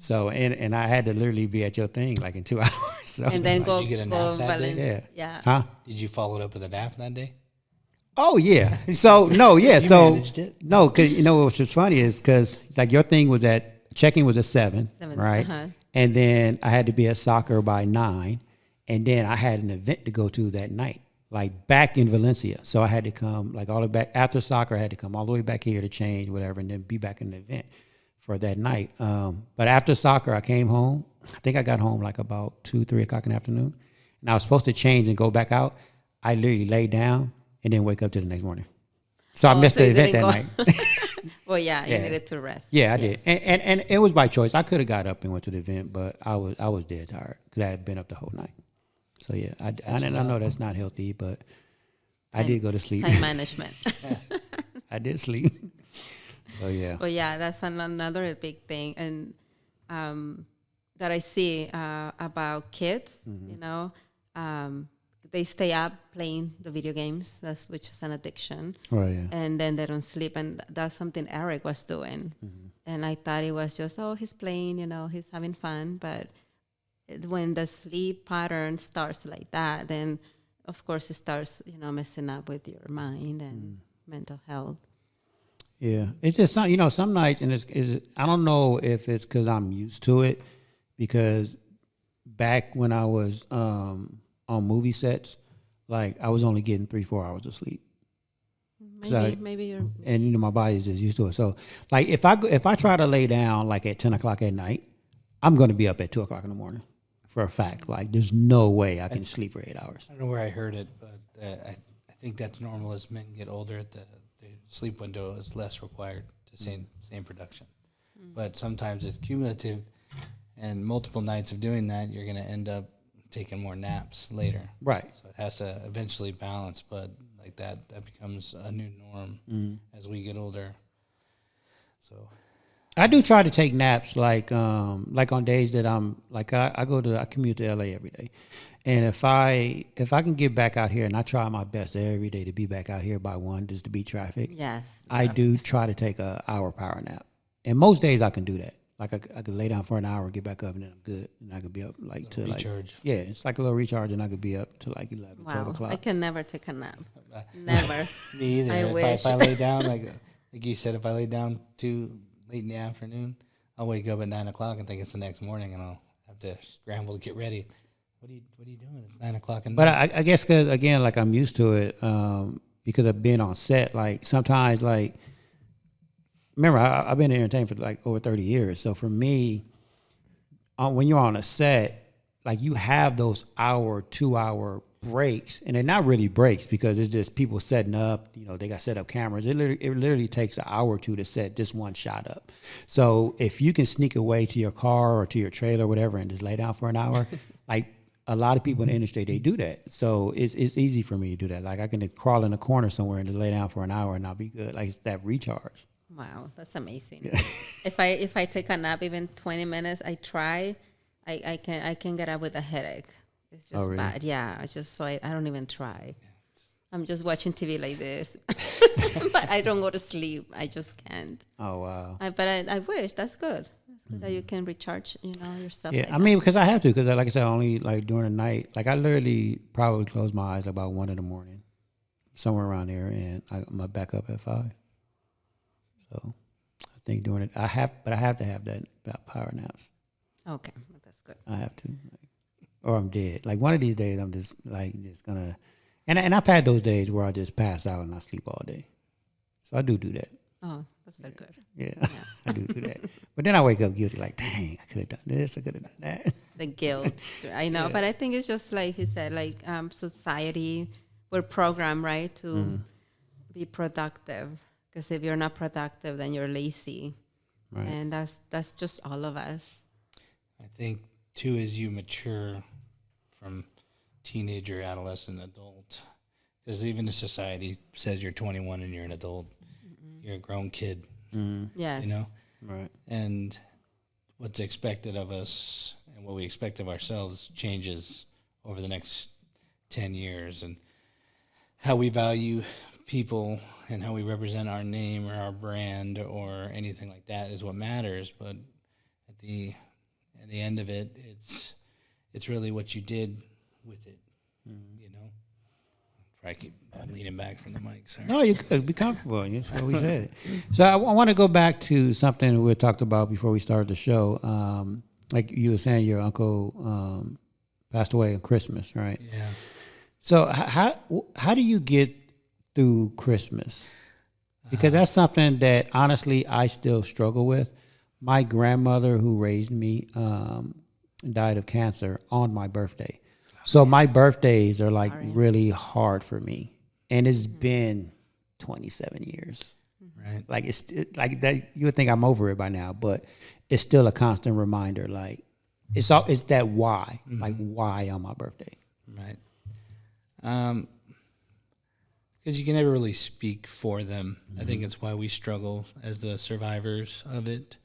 So, and I had to literally be at your thing like in 2 hours. So. And then Did you get a nap that day? Yeah. Huh? Did you follow it up with a nap that day? Oh, yeah. So, no, yeah. So, managed it? no, because, you know, what's just funny is because, like, your thing was checking was at 7, right? Uh-huh. And then I had to be at soccer by 9. And then I had an event to go to that night, like back in Valencia. So I had to come, like, all the way back after soccer. I had to come all the way back here to change, whatever, and then be back in the event for that night. But after soccer, I came home. I think I got home like about 2, 3 o'clock in the afternoon. And I was supposed to change and go back out. I literally laid down and then wake up to the next morning. So I missed the event that night. Well, you needed to rest. Yeah, I did. And it was by choice. I could have got up and went to the event, but I was dead tired because I had been up the whole night. So, yeah, I know that's not healthy, but I did go to sleep. Time management. I did sleep. So, yeah. Well, yeah, that's another big thing. And that I see about kids, you know, they stay up playing the video games, which is an addiction. Oh, yeah. And then they don't sleep. And that's something Eric was doing. And I thought it was just, he's playing, you know, he's having fun. But when the sleep pattern starts like that, then, of course, it starts, you know, messing up with your mind and mental health. Yeah, it's just some, you know, some nights, and I don't know if it's because I'm used to it, because back when I was on movie sets, like I was only getting 3-4 hours of sleep. Maybe you're, and you know, my body's just used to it. So, like if I try to lay down like at 10 o'clock at night, I'm going to be up at 2 o'clock in the morning for a fact. Like there's no way I can sleep for 8 hours. I don't know where I heard it, but I think that's normal as men get older. The sleep window is less required to same production. But sometimes it's cumulative, and multiple nights of doing that, you're going to end up taking more naps later. Right. So it has to eventually balance, but like that becomes a new norm as we get older. So I do try to take naps, like on days that I'm like I commute to LA every day, and if I can get back out here, and I try my best every day to be back out here by 1 just to beat traffic. yes, I do try to take a hour power nap, and most days I can do that. Like I could lay down for an hour, get back up, and then I'm good, and I could be up like to recharge. It's like a little recharge, and I could be up to like 11, 12 wow, o'clock. I can never take a nap. Never. Me either. I wish. If I lay down, like like you said, if I lay down too late in the afternoon, I'll wake up at 9 o'clock and think it's the next morning, and I'll have to scramble to get ready. What are you doing? It's 9 o'clock at night. But I guess because again, like I'm used to it because of being on set. Like sometimes, like remember, I've been in entertainment for like over 30 years. So for me, when you're on a set, like you have those 2-hour breaks, and they're not really breaks because it's just people setting up. You know, they got set up cameras. It literally takes an hour or two to set just one shot up. So if you can sneak away to your car or to your trailer or whatever and just lay down for an hour, like a lot of people in the industry, they do that. So it's easy for me to do that. Like I can crawl in a corner somewhere and just lay down for an hour and I'll be good. Like it's that recharge. Wow, that's amazing. Yeah. If I take a nap even 20 minutes, I try. I can get up with a headache. It's just bad. Yeah, I don't even try. I'm just watching TV like this, but I don't go to sleep. I just can't. Oh wow! I wish that's good. That's good that you can recharge, yourself. Yeah, like I mean, because I have to. Because like I said, only like during the night. Like I literally probably close my eyes about 1 a.m, somewhere around there, and I'm back up at 5. So I think doing it, I have to have that power naps. Okay, that's good. I have to, or I'm dead. Like one of these days, I'm just gonna. And I've had those days where I just pass out and I sleep all day. So I do that. Oh, that's so good. Yeah, I do that. But then I wake up guilty, like, dang, I could have done this, I could have done that. The guilt, I know. Yeah. But I think it's just like he said, like society, we're programmed, right, to be productive. Because if you're not productive, then you're lazy. Right. And that's just all of us. I think, too, as you mature from teenager, adolescent, adult, because even the society says you're 21 and you're an adult. You're a grown kid. Yes. Right. And what's expected of us and what we expect of ourselves changes over the next 10 years. And how we value people and how we represent our name or our brand or anything like that is what matters. But at the end of it, it's really what you did with it, I keep leaning back from the mic. Sorry. No, you could be comfortable. That's what we said. So I want to go back to something we talked about before we started the show. Like you were saying, your uncle passed away on Christmas, right? Yeah. So how do you get through Christmas? Because that's something that honestly I still struggle with. My grandmother, who raised me, died of cancer on my birthday. So my birthdays are like really hard for me, and it's been 27 years. Right. Like it's like that. You would think I'm over it by now, but it's still a constant reminder. Like it's that why, like why on my birthday. Right. Because you can never really speak for them. I think it's why we struggle as the survivors of it.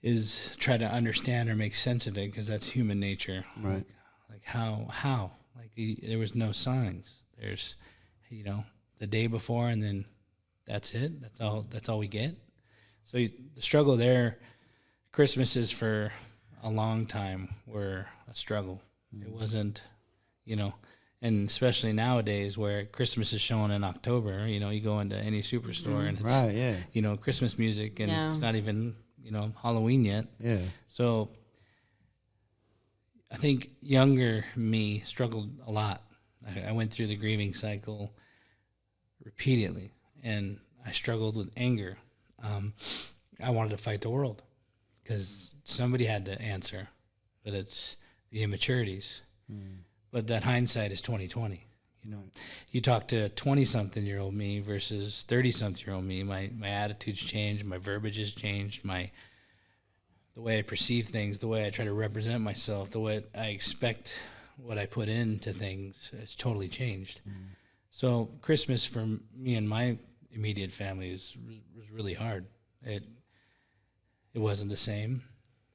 Is try to understand or make sense of it, because that's human nature. Right. Like how? Like there was no signs. There's, the day before, and then that's it. That's all we get. So the struggle there, Christmases for a long time were a struggle. It wasn't, and especially nowadays where Christmas is shown in October. You go into any superstore and it's right, yeah. Christmas music, and it's not even Halloween yet. Yeah. So I think younger me struggled a lot. I went through the grieving cycle repeatedly, and I struggled with anger. I wanted to fight the world because somebody had to answer, but it's the immaturities. But that hindsight is 20/20. You talk to 20-something-year-old me versus 30-something-year-old me. My attitudes changed, my verbiage has changed, the way I perceive things, the way I try to represent myself, the way I expect what I put into things has totally changed. So Christmas for me and my immediate family was really hard. It wasn't the same.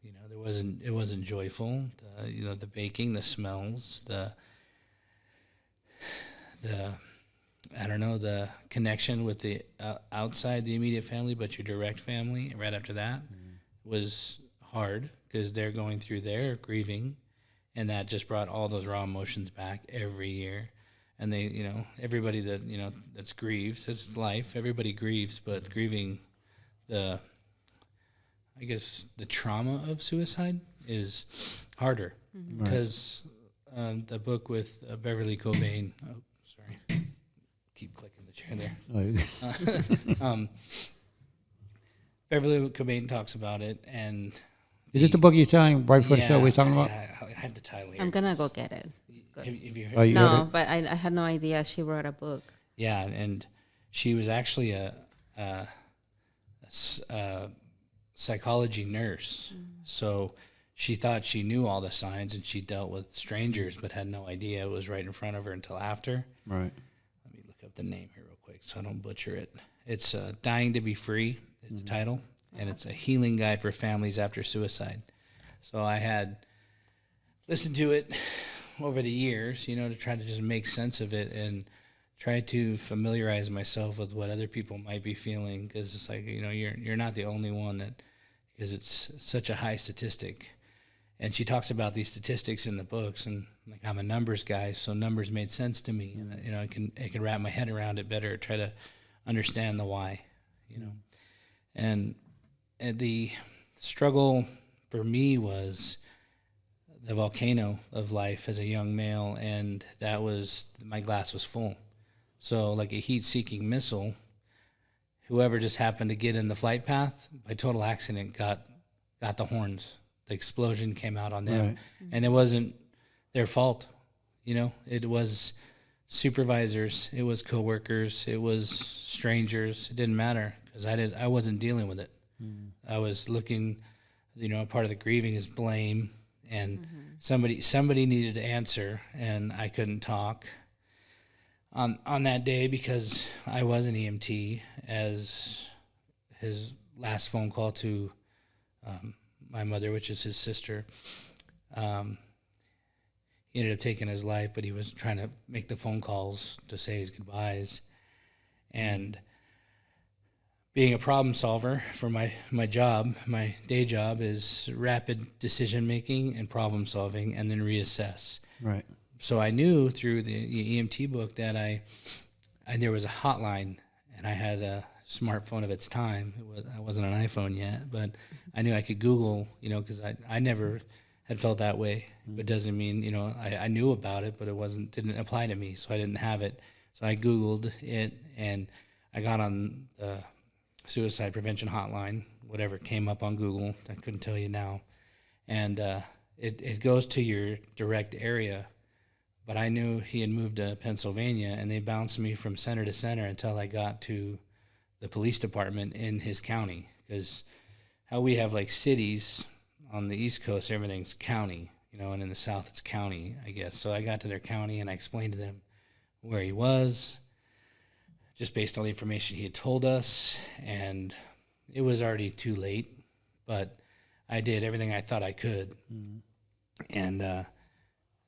It wasn't joyful. The baking, the smells, the connection with the outside the immediate family, but your direct family right after that was hard because they're going through their grieving, and that just brought all those raw emotions back every year. and they, everybody that, that's grieves, it's life. Everybody grieves, but grieving the trauma of suicide is harder because the book with Beverly Cobain. Oh, sorry, keep clicking the chair there. Beverly Cobain talks about it, and is it the book you're telling right before the show we're talking about? Yeah, I have the title here. I'm gonna go get it. Have you heard? You No, heard it? but I had no idea she wrote a book. Yeah, and she was actually a psychology nurse. So she thought she knew all the signs, and she dealt with strangers, but had no idea it was right in front of her until after. Right. Let me look up the name here real quick so I don't butcher it. It's Dying to Be Free is the title, and it's a healing guide for families after suicide. So I had listened to it over the years, to try to just make sense of it and try to familiarize myself with what other people might be feeling, because it's like, you're not the only one, because it's such a high statistic. And she talks about these statistics in the books, and like, I'm a numbers guy, so numbers made sense to me, and I can wrap my head around it better, try to understand the why, and the struggle for me was the volcano of life as a young male, and my glass was full. So like a heat-seeking missile, whoever just happened to get in the flight path, by total accident, got the horns. The explosion came out on them. Right. And it wasn't their fault. It was supervisors, it was coworkers, it was strangers. It didn't matter, because I wasn't dealing with it. I was looking, part of the grieving is blame, and somebody needed to answer, and I couldn't talk on that day because I was an EMT. As his last phone call to my mother, which is his sister, he ended up taking his life, but he was trying to make the phone calls to say his goodbyes. And being a problem solver for my job, my day job, is rapid decision making and problem solving, and then reassess. Right. So I knew through the EMT book that there was a hotline, and I had a smartphone of its time. I wasn't an iPhone yet, but I knew I could Google, because I never had felt that way. But doesn't mean, I knew about it, but it didn't apply to me, so I didn't have it. So I Googled it, and I got on the suicide prevention hotline, whatever came up on Google. I couldn't tell you now. And it goes to your direct area. But I knew he had moved to Pennsylvania, and they bounced me from center to center until I got to the police department in his county. Because how we have like cities on the East Coast, everything's county, and in the South it's county, I guess. So I got to their county, and I explained to them where he was, just based on the information he had told us. And it was already too late, but I did everything I thought I could. And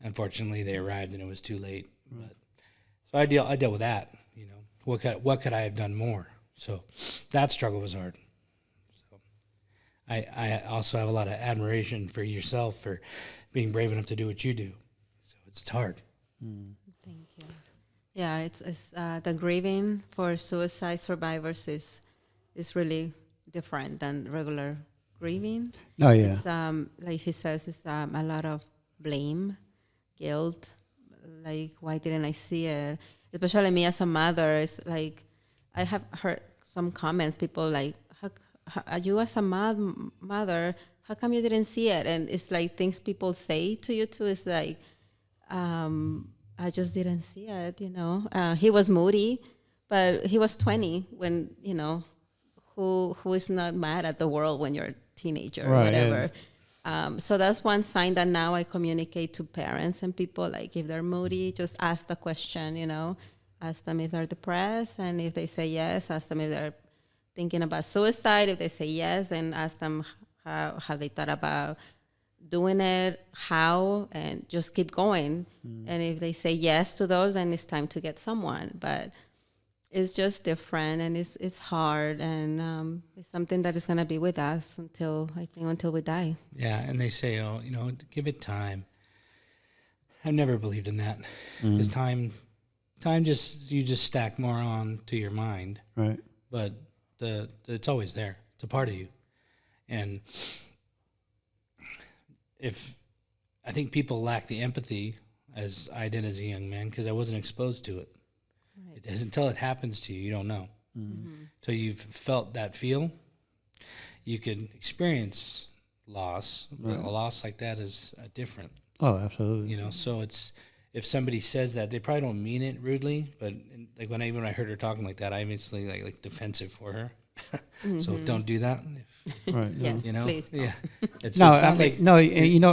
unfortunately, they arrived, and it was too late. But so I dealt with that. What could I have done more? So that struggle was hard. So I also have a lot of admiration for yourself for being brave enough to do what you do. So it's hard. Thank you. Yeah, it's the grieving for suicide survivors is really different than regular grieving. Oh yeah. It's like he says, it's a lot of blame, guilt. Like, why didn't I see it? Especially me as a mother, it's like I have heard some comments. People like, how you as a mother, how come you didn't see it? And it's like things people say to you too. It's like, I just didn't see it, He was moody, but he was 20 when, who is not mad at the world when you're a teenager or whatever. Yeah. So that's one sign that now I communicate to parents and people, like if they're moody, just ask the question, ask them if they're depressed. And if they say yes, ask them if they're thinking about suicide. If they say yes, then ask them how they thought about doing it, how, and just keep going. And if they say yes to those, then it's time to get someone. But it's just different, and it's hard, and it's something that is going to be with us until we die. Yeah, and they say, give it time. I've never believed in that. Because time time you just stack more on to your mind. Right. But it's always there. It's a part of you. And I think people lack the empathy, as I did as a young man, because I wasn't exposed to it. Right. Until it happens to you, you don't know. Until you've felt that feel, you can experience loss. Right. A loss like that is different. Oh, absolutely. So if somebody says that, they probably don't mean it rudely, but like when I heard her talking like that, I immediately like defensive for her. So don't do that. Right. Yes, please. Yeah.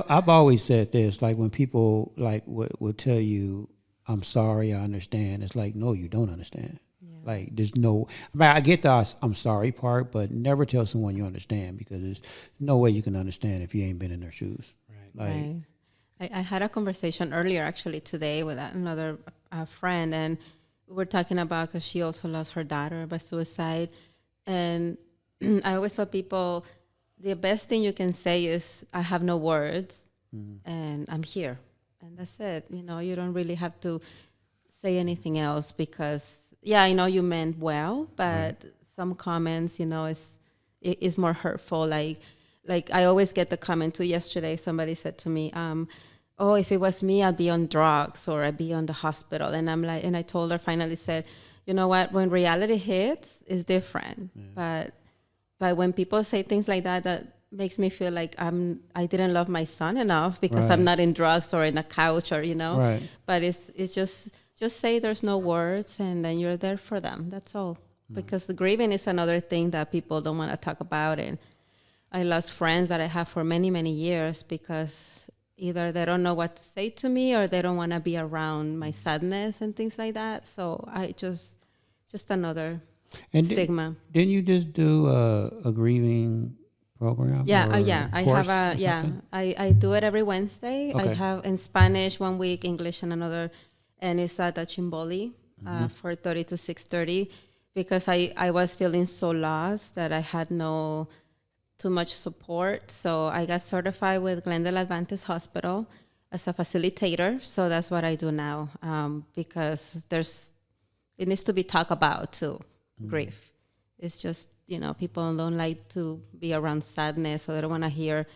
I've always said this, like when people like will tell you, I'm sorry, I understand. It's like, no, you don't understand. Yeah. Like there's no, I get the I'm sorry part, but never tell someone you understand, because there's no way you can understand if you ain't been in their shoes. Right. Right. I had a conversation earlier, actually, today with another friend, and we were talking about, because she also lost her daughter by suicide. And I always tell people, the best thing you can say is, I have no words, and I'm here. And that's it. You don't really have to say anything else, because, I know you meant well, but some comments, is more hurtful. Like I always get the comment too. Yesterday, somebody said to me, oh, if it was me, I'd be on drugs or I'd be on the hospital. And I'm like, and I told her, finally said, you know what, when reality hits, it's different. Yeah. But when people say things like that, that makes me feel like I didn't love my son enough, because I'm not in drugs or in a couch or, Right. But it's just say there's no words, and then you're there for them. That's all. Because the grieving is another thing that people don't want to talk about. And I lost friends that I have for many, many years, because either they don't know what to say to me, or they don't want to be around my sadness and things like that. So I just another stigma. Didn't you just do a grieving program? Yeah, I have I do it every Wednesday. Okay. I have in Spanish 1 week, English and another, and it's at Chimboli 4:30 to 6:30, because I was feeling so lost that I had no too much support. So I got certified with Glendale Adventist Hospital as a facilitator. So that's what I do now, because it needs to be talked about too, grief. It's just, people don't like to be around sadness, so they don't want to hear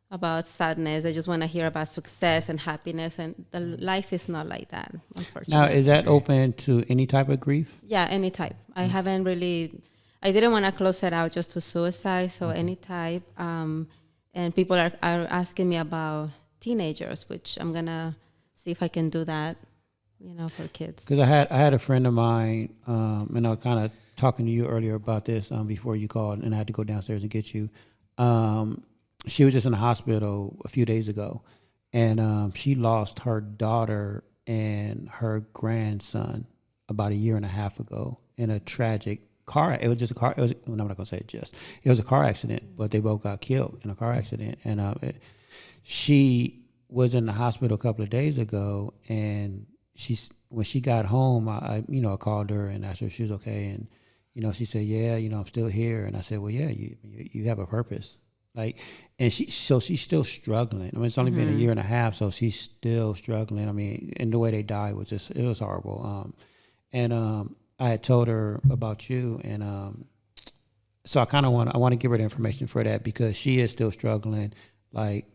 about sadness. They just want to hear about success and happiness, and the life is not like that, unfortunately. Now, is that open to any type of grief? Yeah, any type. I didn't want to close it out just to suicide, so any type. And people are asking me about teenagers, which I'm going to see if I can do that, for kids. Because I had a friend of mine, and I was kind of talking to you earlier about this before you called, and I had to go downstairs and get you. She was just in the hospital a few days ago, and she lost her daughter and her grandson about a year and a half ago in a tragic car. It was just a car. I'm not going to say it was a car accident, but they both got killed in a car accident. And she was in the hospital a couple of days ago, and when she got home, I called her and asked her if she was okay, and she said, yeah, I'm still here. And I said, well, yeah, you have a purpose. And she's still struggling. I mean, it's only been a year and a half, so she's still struggling. I mean, and the way they died was it was horrible. I had told her about you, and so I want to give her the information for that, because she is still struggling. Like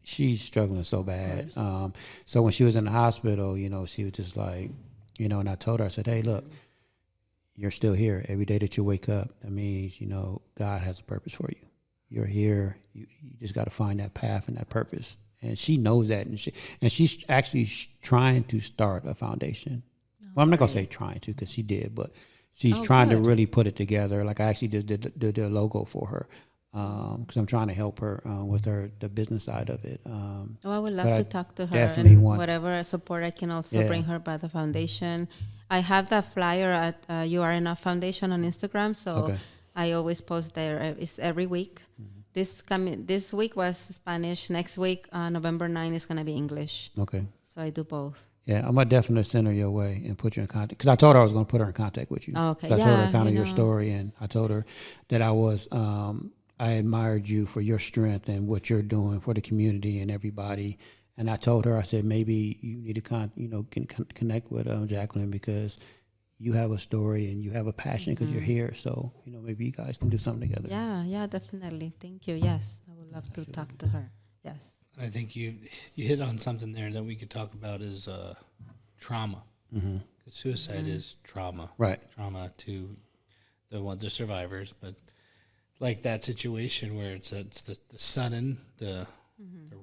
she's struggling so bad. So when she was in the hospital, she was just like, and I told her, I said, hey, look, you're still here. Every day that you wake up, that means God has a purpose for you. You're here. You just got to find that path and that purpose. And she knows that, and she's actually trying to start a foundation. Well, I'm not going to say trying to, because she did, but she's trying to really put it together. Like I actually just did the logo for her, because I'm trying to help her with the business side of it. I would love to talk to her, and whatever support I can also bring her by the foundation. I have that flyer at You Are Enough Foundation on Instagram, so I always post there. It's every week. This week was Spanish. Next week, November 9, is going to be English. Okay. So I do both. Yeah, I'm going to definitely send her your way and put you in contact. Because I told her I was going to put her in contact with you. Oh, okay. So I told her kind of your story, and I told her that I admired you for your strength and what you're doing for the community and everybody. And I told her, I said, maybe you need to connect with Jacqueline because you have a story and you have a passion because you're here. So, maybe you guys can do something together. Yeah, definitely. Thank you. Yes, I would love to talk to her. Yes. I think you hit on something there that we could talk about is trauma. Mm-hmm. Suicide is trauma. Right. Trauma to the survivors, but like that situation where it's the sudden, the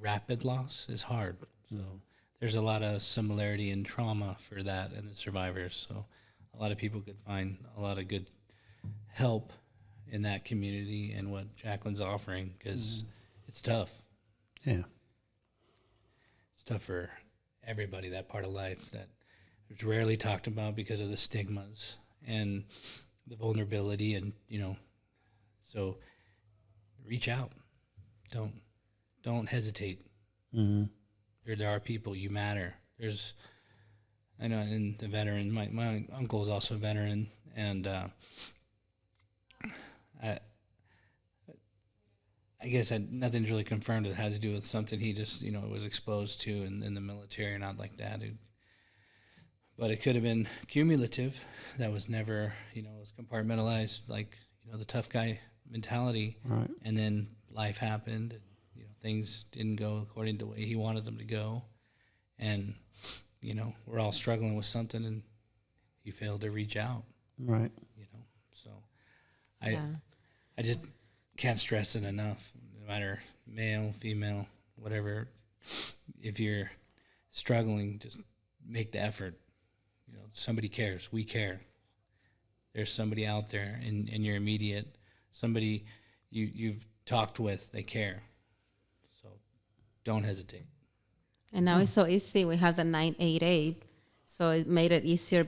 rapid loss is hard. So there's a lot of similarity in trauma for that and the survivors. So a lot of people could find a lot of good help in that community and what Jacqueline's offering because it's tough. Yeah. It's tough for everybody, that part of life that is rarely talked about because of the stigmas and the vulnerability and, so reach out. Don't hesitate. Mm-hmm. There are people, you matter. I know, and the veteran, my uncle is also a veteran, and I guess nothing's really confirmed it had to do with something he just, was exposed to in the military or not like that. But it could have been cumulative. That was never, was compartmentalized, like, the tough guy mentality. Right. And then life happened. And, things didn't go according to the way he wanted them to go. And, we're all struggling with something and he failed to reach out. Right. So I just can't stress it enough, no matter male, female, whatever. If you're struggling, just make the effort. Somebody cares. We care. There's somebody out there in your immediate, somebody you've talked with, they care. So don't hesitate. And now it's so easy. We have the 988, so it made it easier.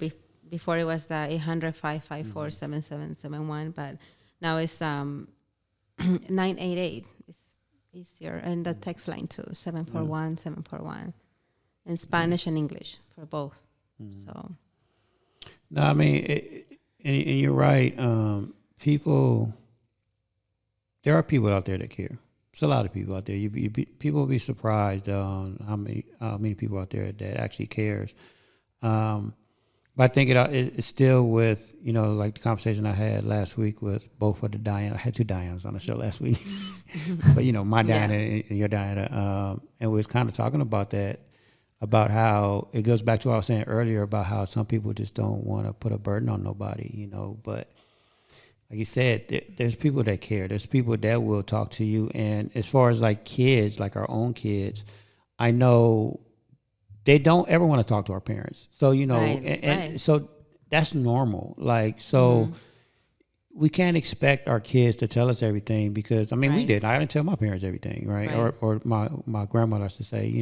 Before it was the 800-554-7771, but now it's 988. It's easier, and the text line too, 741-741, in Spanish and English for both. So, no, I mean, and you're right. People, there are people out there that care. There's a lot of people out there. People will be surprised on how many people out there that actually cares. But I think it's still with, like the conversation I had last week with both of the Diana. I had two Dianas on the show last week. But, my Diana and your Diana. And we was kind of talking about that, about how it goes back to what I was saying earlier about how some people just don't want to put a burden on nobody, But like you said, there's people that care. There's people that will talk to you. And as far as like kids, like our own kids, I know they don't ever want to talk to our parents. So, and so that's normal. Like, so we can't expect our kids to tell us everything because, we did. I didn't tell my parents everything, right? Or my grandmother used to say,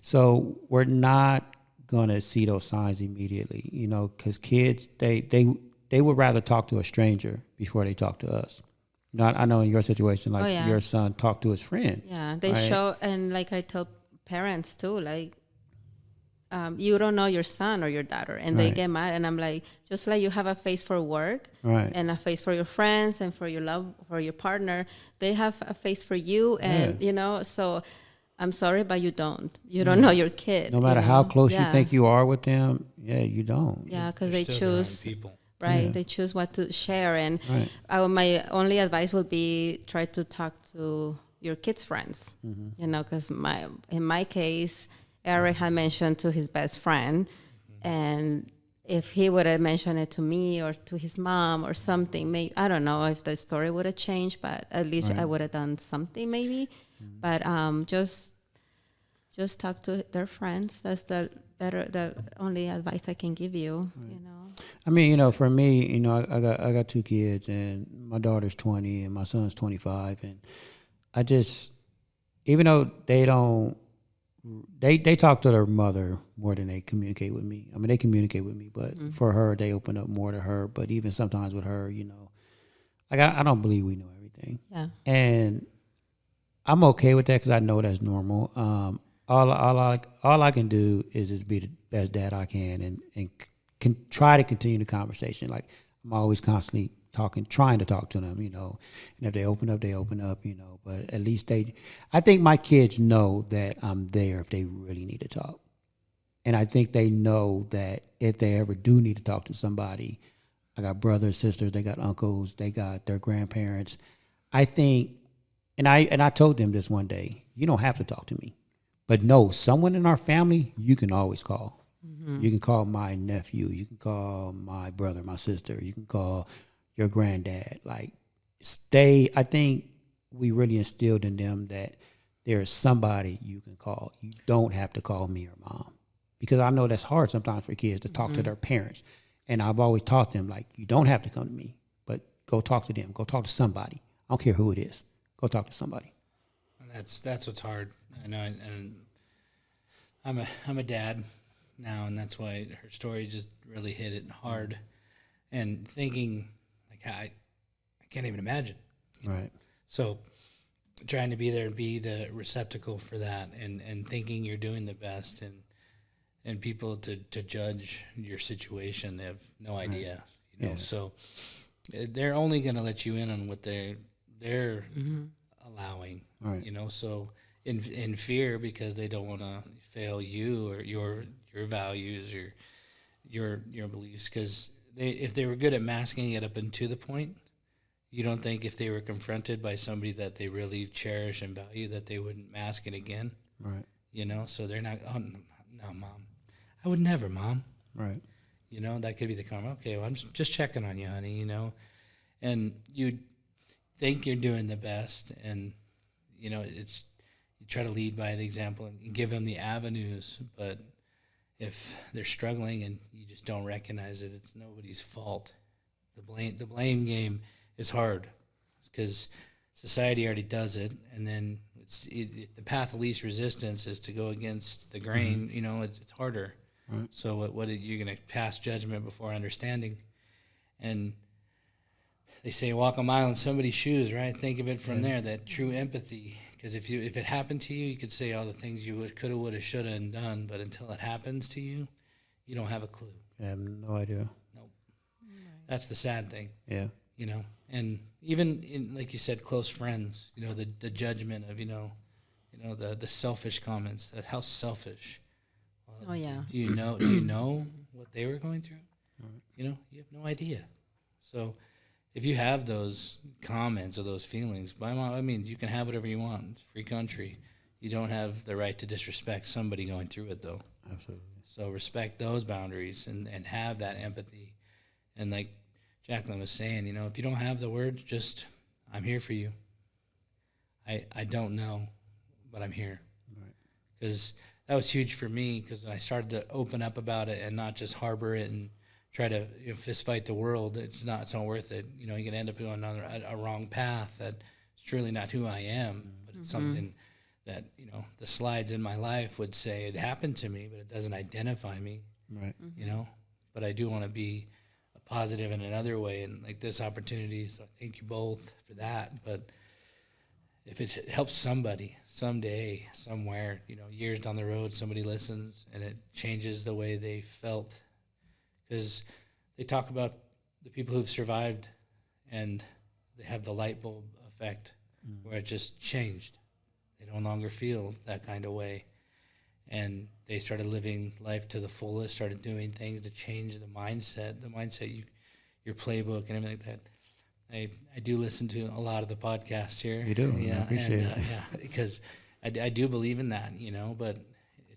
So we're not going to see those signs immediately, because kids, they would rather talk to a stranger before they talk to us. I know in your situation, like your son talked to his friend. Yeah, they show, and like I tell parents too, like, you don't know your son or your daughter, and they get mad. And I'm like, just like you have a face for work and a face for your friends and for your love, for your partner, they have a face for you. And, so I'm sorry, but you don't. You don't know your kid. No matter how close you think you are with them, you don't. Yeah, because they choose people. Right, they choose what to share. And my only advice would be try to talk to your kids' friends, because in my case, Eric had mentioned to his best friend, and if he would have mentioned it to me or to his mom or something, maybe, I don't know if the story would have changed, but at least I would have done something maybe. But just talk to their friends. That's the only advice I can give you. For me, I got two kids, and my daughter's 20 and my son's 25, and I just, even though they don't. They talk to their mother more than they communicate with me. They communicate with me, but for her, they open up more to her. But even sometimes with her, I don't believe we know everything. Yeah. And I'm okay with that because I know that's normal. All I can do is just be the best dad I can and can try to continue the conversation. Like, I'm always constantly trying to talk to them, you know. And if they open up, you know. But at least I think my kids know that I'm there if they really need to talk. And I think they know that if they ever do need to talk to somebody, I got brothers, sisters, they got uncles, they got their grandparents. I think, and I told them this one day, you don't have to talk to me. But no, someone in our family, you can always call. Mm-hmm. You can call my nephew. You can call my brother, my sister. You can call your granddad. Like, I think we really instilled in them that there is somebody you can call. You don't have to call me or mom. Because I know that's hard sometimes for kids to talk to their parents. And I've always taught them, like, you don't have to come to me, but go talk to them. Go talk to somebody. I don't care who it is. Go talk to somebody. That's what's hard. I know, and I'm a dad now, and that's why her story just really hit it hard. And thinking, like, I can't even imagine. Right. So trying to be there and be the receptacle for that, and thinking you're doing the best, and people to judge your situation, they have no idea. You know, so they're only going to let you in on what they're allowing. Right. You know, so in fear, because they don't want to fail you or your values or your beliefs, because if they were good at masking it up until the point, you don't think if they were confronted by somebody that they really cherish and value that they wouldn't mask it again. Right. You know, so they're not, oh, no, mom. I would never, mom. Right. You know, that could be the comment. Okay, well, I'm just checking on you, honey, you know. And you think you're doing the best, and, you know, you try to lead by the example and give them the avenues, but if they're struggling and you just don't recognize it, it's nobody's fault. The blame game is hard because society already does it, and then the path of least resistance is to go against the grain. You know, it's harder. Right. So what you're going to pass judgment before understanding, and they say walk a mile in somebody's shoes, right? Think of it from there, that true empathy. Because if it happened to you, you could say all the things you coulda, woulda, shoulda, and done, but until it happens to you, you don't have a clue. I have no idea. Nope. That's the sad thing. Yeah. You know, and even in, like you said, close friends, you know, the judgment of, you know, the selfish comments. That's how selfish. Oh yeah. Do you know what they were going through? Right. You know, you have no idea. So if you have those comments or those feelings, by all means, you can have whatever you want. It's a free country. You don't have the right to disrespect somebody going through it, though. Absolutely. So respect those boundaries and have that empathy. And like Jacqueline was saying, you know, if you don't have the words, just, I'm here for you. I don't know, but I'm here. Right. Because that was huge for me, because I started to open up about it and not just harbor it and try to fist fight the world. It's not worth it. You know, you can end up on a wrong path that's truly not who I am, but it's something that, you know, the slides in my life would say it happened to me, but it doesn't identify me. Right. You know, but I do want to be a positive in another way, and like this opportunity. So thank you both for that. But if it helps somebody someday, somewhere, you know, years down the road, somebody listens and it changes the way they felt. Because they talk about the people who've survived and they have the light bulb effect where it just changed. They no longer feel that kind of way. And they started living life to the fullest, started doing things to change the mindset, your playbook and everything like that. I do listen to a lot of the podcasts here. You do? Yeah, I appreciate it. Yeah, because I do believe in that, you know, but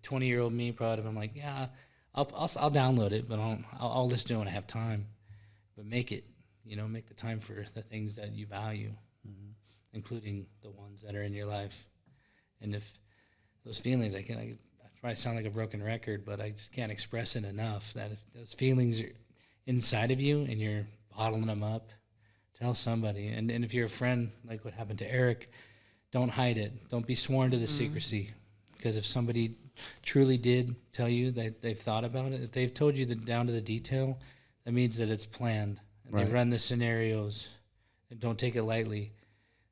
20-year-old me probably been like, yeah, I'll download it, but I'll listen to it when I have time. But make it, you know, make the time for the things that you value, including the ones that are in your life. And if those feelings, I probably sound like a broken record, but I just can't express it enough, that if those feelings are inside of you and you're bottling them up, tell somebody. And if you're a friend, like what happened to Eric, don't hide it. Don't be sworn to the secrecy. Because if somebody truly did tell you that they've thought about it, if they've told you down to the detail, that means that it's planned. And they've run the scenarios. And don't take it lightly.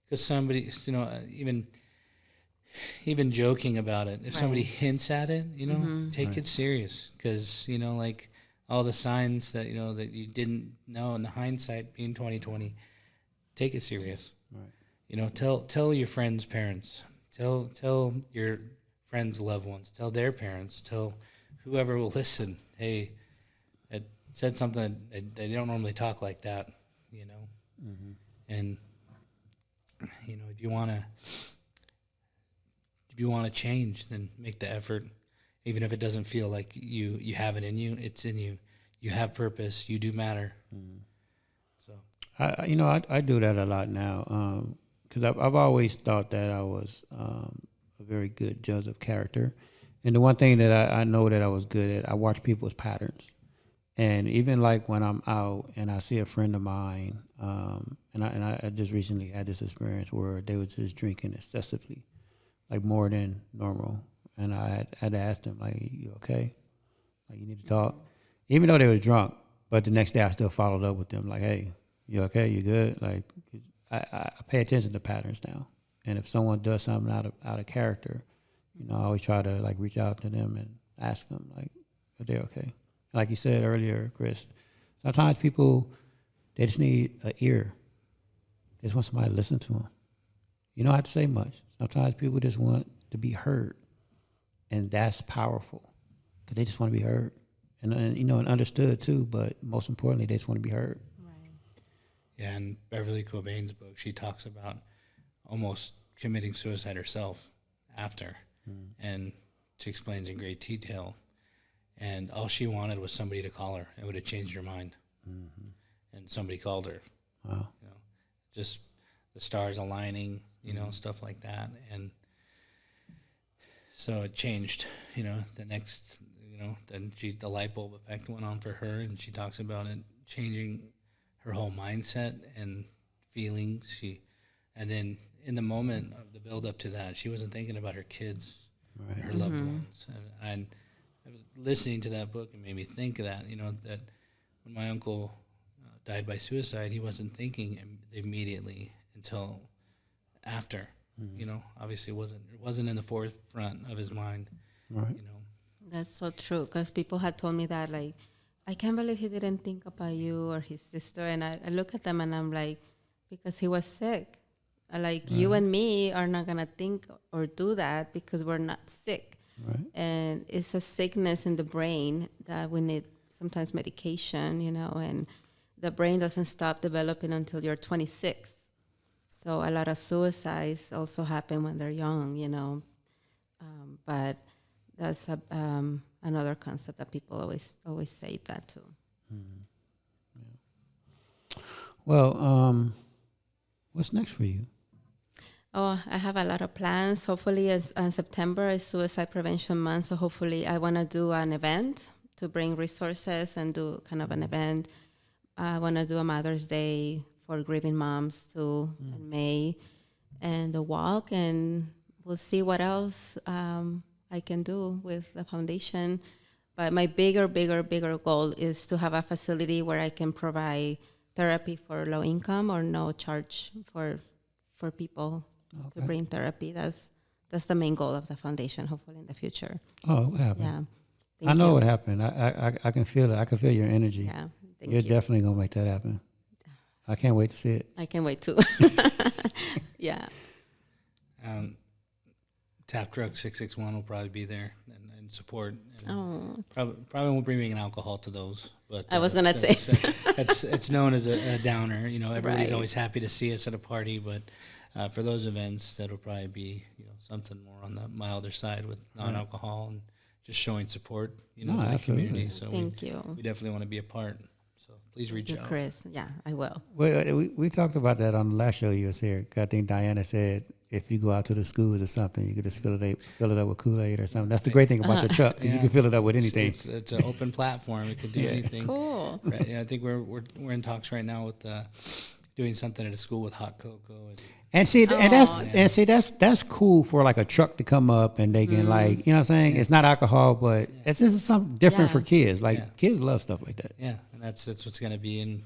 Because somebody, you know, even joking about it, if somebody hints at it, you know, take it serious. Because, you know, like all the signs that that you didn't know in the hindsight being 2020. Take it serious. Right. Tell your friends' parents. Tell your friends' loved ones. Tell their parents. Tell whoever will listen. Hey, I said something. They don't normally talk like that. Mm-hmm. And if you want to change, then make the effort. Even if it doesn't feel like you have it in you, it's in you. You have purpose. You do matter. Mm. So, I do that a lot now because I've always thought that I was a very good judge of character, and the one thing that I know that I was good at, I watch people's patterns, and even like when I'm out and I see a friend of mine, and I just recently had this experience where they were just drinking excessively, like more than normal. And I had to ask them, like, you okay? Like, you need to talk? Even though they was drunk, but the next day I still followed up with them, like, hey, you okay? You good? Like, I pay attention to patterns now. And if someone does something out of character, I always try to, like, reach out to them and ask them, like, if they're okay. Like you said earlier, Chris, sometimes people, they just need an ear. They just want somebody to listen to them. You don't have to say much. Sometimes people just want to be heard. And that's powerful because they just want to be heard and understood too. But most importantly, they just want to be heard. Right. Yeah, in Beverly Cobain's book, she talks about almost committing suicide herself after. And she explains in great detail. And all she wanted was somebody to call her. It would have changed her mind. Mm-hmm. And somebody called her. Wow. Just the stars aligning, stuff like that. And so it changed, the next, then the light bulb effect went on for her, and she talks about it changing her whole mindset and feelings. And then in the moment of the build up to that, she wasn't thinking about her kids, right, and her loved ones. And I was listening to that book and made me think of that, that when my uncle died by suicide, he wasn't thinking immediately until after. Obviously it wasn't in the forefront of his mind. Right. That's so true, because people had told me that, like, I can't believe he didn't think about you or his sister. And I look at them and I'm like, because he was sick. Like, you and me are not going to think or do that because we're not sick. Right. And it's a sickness in the brain that we need sometimes medication, and the brain doesn't stop developing until you're 26. So a lot of suicides also happen when they're young, but that's another concept that people always say that too. Mm-hmm. Yeah. Well, what's next for you? Oh, I have a lot of plans. Hopefully, September is Suicide Prevention Month, so hopefully I want to do an event to bring resources and do kind of an event. I want to do a Mother's Day for grieving moms too in May, and the walk, and we'll see what else I can do with the foundation. But my bigger goal is to have a facility where I can provide therapy for low income or no charge for people to bring therapy. That's the main goal of the foundation, hopefully in the future. Oh, what happened? Yeah. I know what happened. I can feel it. I can feel your energy. Yeah. You're definitely going to make that happen. I can't wait to see it. I can't wait too. Yeah. Tap Drug 661 will probably be there and support. And probably won't bring an alcohol to those, but I was gonna say it's known as a downer. Everybody's Right. always happy to see us at a party, but for those events, that'll probably be something more on the milder side with non-alcohol and just showing support, to the community. So Thank you. We definitely want to be a part. So please reach out. Chris. Yeah, I will. Well, we talked about that on the last show you was here. I think Diana said if you go out to the schools or something, you could just fill it up with Kool-Aid or something. That's the great thing about your truck, because you can fill it up with anything. It's an open platform. It could do anything. Cool. Right. Yeah, I think we're in talks right now with doing something at a school with hot cocoa. And that's cool for like a truck to come up and they can like, what I'm saying? It's not alcohol, but it's just something different for kids. Like kids love stuff like that. Yeah, and that's what's going to be. And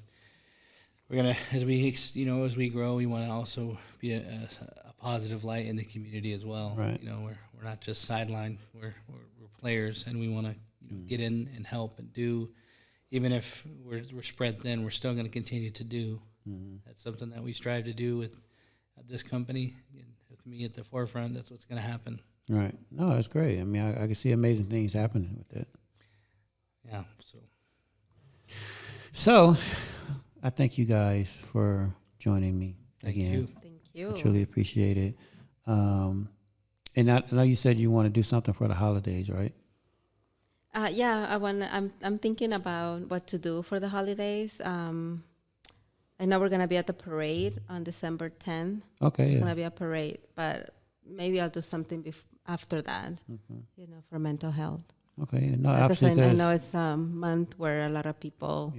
we're gonna, as we grow, we want to also be a positive light in the community as well. Right. We're not just sideline. We're players, and we want to get in and help and do. even if we're spread thin, we're still going to continue to do. That's something that we strive to do with this company. With me at the forefront, that's what's going to happen. Right. No, that's great. I mean, I can see amazing things happening with that. Yeah. So, I thank you guys for joining me again. Thank you. I truly appreciate it. And I know you said you want to do something for the holidays, right? Yeah, I'm thinking about what to do for the holidays. I know we're gonna be at the parade on December 10th. Okay. It's gonna be a parade, but maybe I'll do something after that. For mental health. Okay. No, Because absolutely. I know it's a month where a lot of people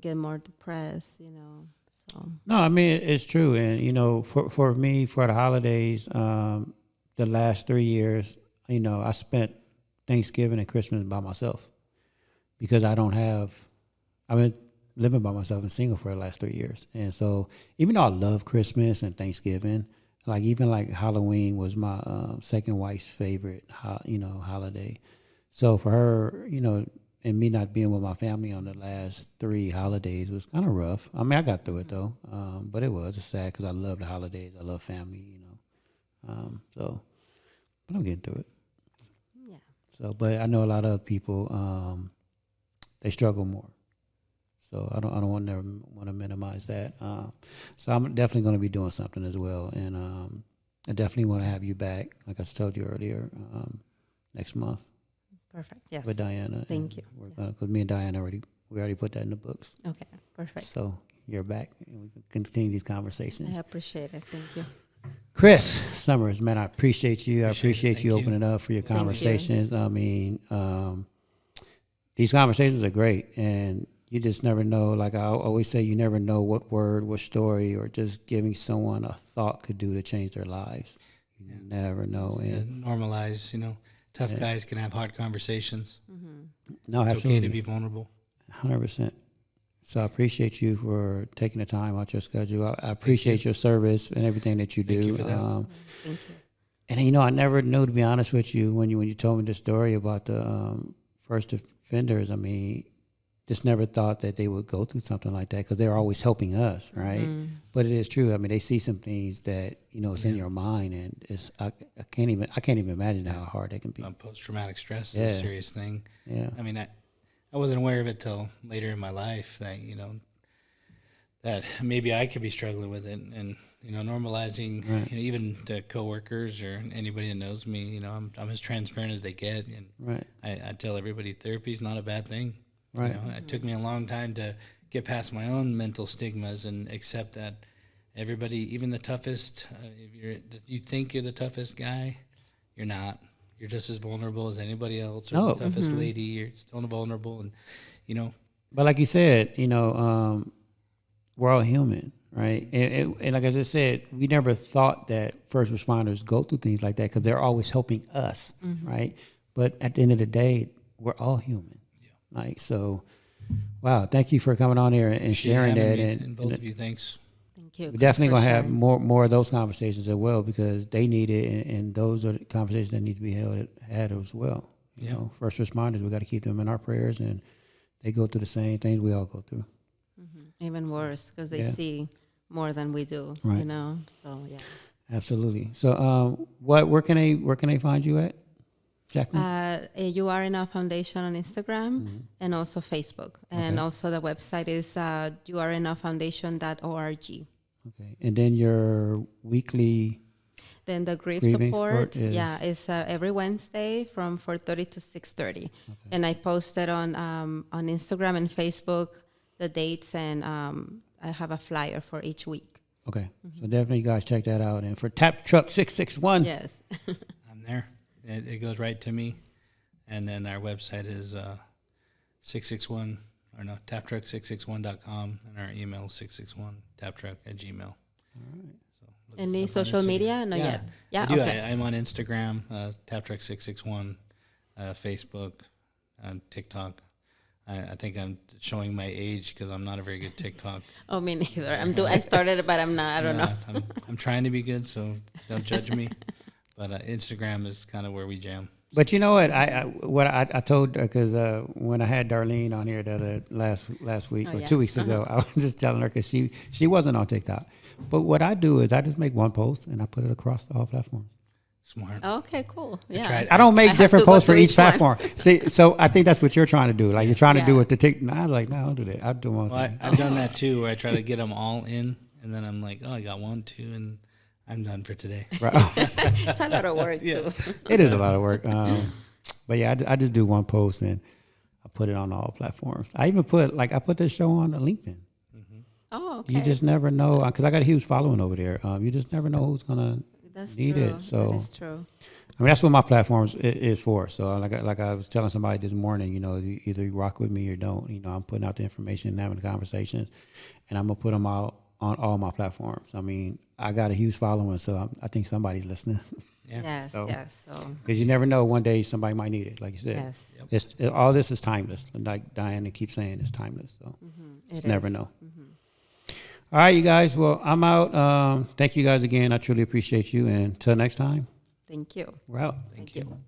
get more depressed. So. No, I mean it's true, and for me, for the holidays, the last 3 years, I spent Thanksgiving and Christmas by myself because I've been living by myself and single for the last 3 years. And so even though I love Christmas and Thanksgiving, even Halloween was my second wife's favorite, holiday. So for her, and me not being with my family on the last 3 holidays was kind of rough. I mean, I got through it though, but it's sad because I love the holidays. I love family, but I'm getting through it. Yeah. So, but I know a lot of people, they struggle more. So I don't want to minimize that. So I'm definitely going to be doing something as well, and I definitely want to have you back, like I told you earlier, next month. Perfect. Yes. With Diana. Thank you. Because me and Diana already put that in the books. Okay. Perfect. So you're back, and we can continue these conversations. I appreciate it. Thank you. Chris Summers, man, I appreciate you. I appreciate you opening up for your Thank conversations. I mean, these conversations are great, and you just never know. Like I always say, you never know what word, what story, or just giving someone a thought could do to change their lives. You never know. And normalize, tough guys can have hard conversations. No, it's absolutely. okay to be vulnerable. 100%. So I appreciate you for taking the time out your schedule. I appreciate your service and everything that you do. Thank you for that. Thank you. And I never knew, to be honest with you, when you told me the story about the first offenders. I mean, just never thought that they would go through something like that because they're always helping us, right? But it is true. I mean, they see some things that it's in your mind, and I can't even imagine how hard it can be. Post-traumatic stress is a serious thing. Yeah. I mean, I wasn't aware of it till later in my life that that maybe I could be struggling with it, and normalizing even to coworkers or anybody that knows me. I'm as transparent as they get, and I tell everybody therapy is not a bad thing. Right. It took me a long time to get past my own mental stigmas and accept that everybody, even the toughest, if you think you're the toughest guy, you're not. You're just as vulnerable as anybody else, or the toughest lady. You're still vulnerable, and But like you said, we're all human, right? And like I just said, we never thought that first responders go through things like that because they're always helping us, right? But at the end of the day, we're all human. So, wow! Thank you for coming on here and sharing that. And both of you, thanks. Thank you. We're definitely gonna have more of those conversations as well because they need it, and those are the conversations that need to be had as well. You know, first responders, we got to keep them in our prayers, and they go through the same things we all go through. Even worse because they see more than we do. Right. So yeah. Absolutely. So, where can they find you at, Jacqueline? You Are Enough Foundation on Instagram and also Facebook. And also the website is youareenoughfoundation.org. Okay. And then your weekly... Then the grief grieving support, is is every Wednesday from 4:30 to 6:30. And I posted on Instagram and Facebook the dates, and I have a flyer for each week. Okay. So definitely you guys check that out. And for Tap Truck 661... Yes. I'm there. It goes right to me. And then our website is 661, or no, taptruck661.com, and our email is 661taptruck@gmail.com. All right. So Any social media? No, yet. Yeah, I do. okay. I'm on Instagram, taptruck661, Facebook, TikTok. I think I'm showing my age because I'm not a very good TikTok. Oh, me neither. I started it, but I'm not. I don't know. I'm trying to be good, so don't judge me. But Instagram is kind of where we jam. But you know what? I told her, because when I had Darlene on here last week or 2 weeks ago, I was just telling her, because she wasn't on TikTok. But what I do is I just make one post and I put it across all platforms. Smart. Okay, cool. Yeah. I don't make different posts for each platform. See, so I think that's what you're trying to do. Like, you're trying to do it to TikTok. I was like, no, I don't do that. I do one thing. I've done that too, where I try to get them all in, and then I'm like, oh, I got 1, 2, and I'm done for today. Right. It's a lot of work too. It is a lot of work. But yeah, I just do one post and I put it on all platforms. I even put this show on LinkedIn. Oh, okay. You just never know, because I got a huge following over there. You just never know who's gonna need it. So that is true. I mean, that's what my platforms is for. So like I was telling somebody this morning, either you rock with me or don't. I'm putting out the information and having the conversations, and I'm gonna put them out on all my platforms. I mean, I got a huge following, so I think somebody's listening. Yeah. Yes, So, yes. So because you never know, one day somebody might need it, like you said. yes. All this is timeless. Like Diana keeps saying, it's timeless. So just never know. All right, you guys. Well, I'm out. Thank you guys again. I truly appreciate you. And until next time. Thank you. We're out. Thank you.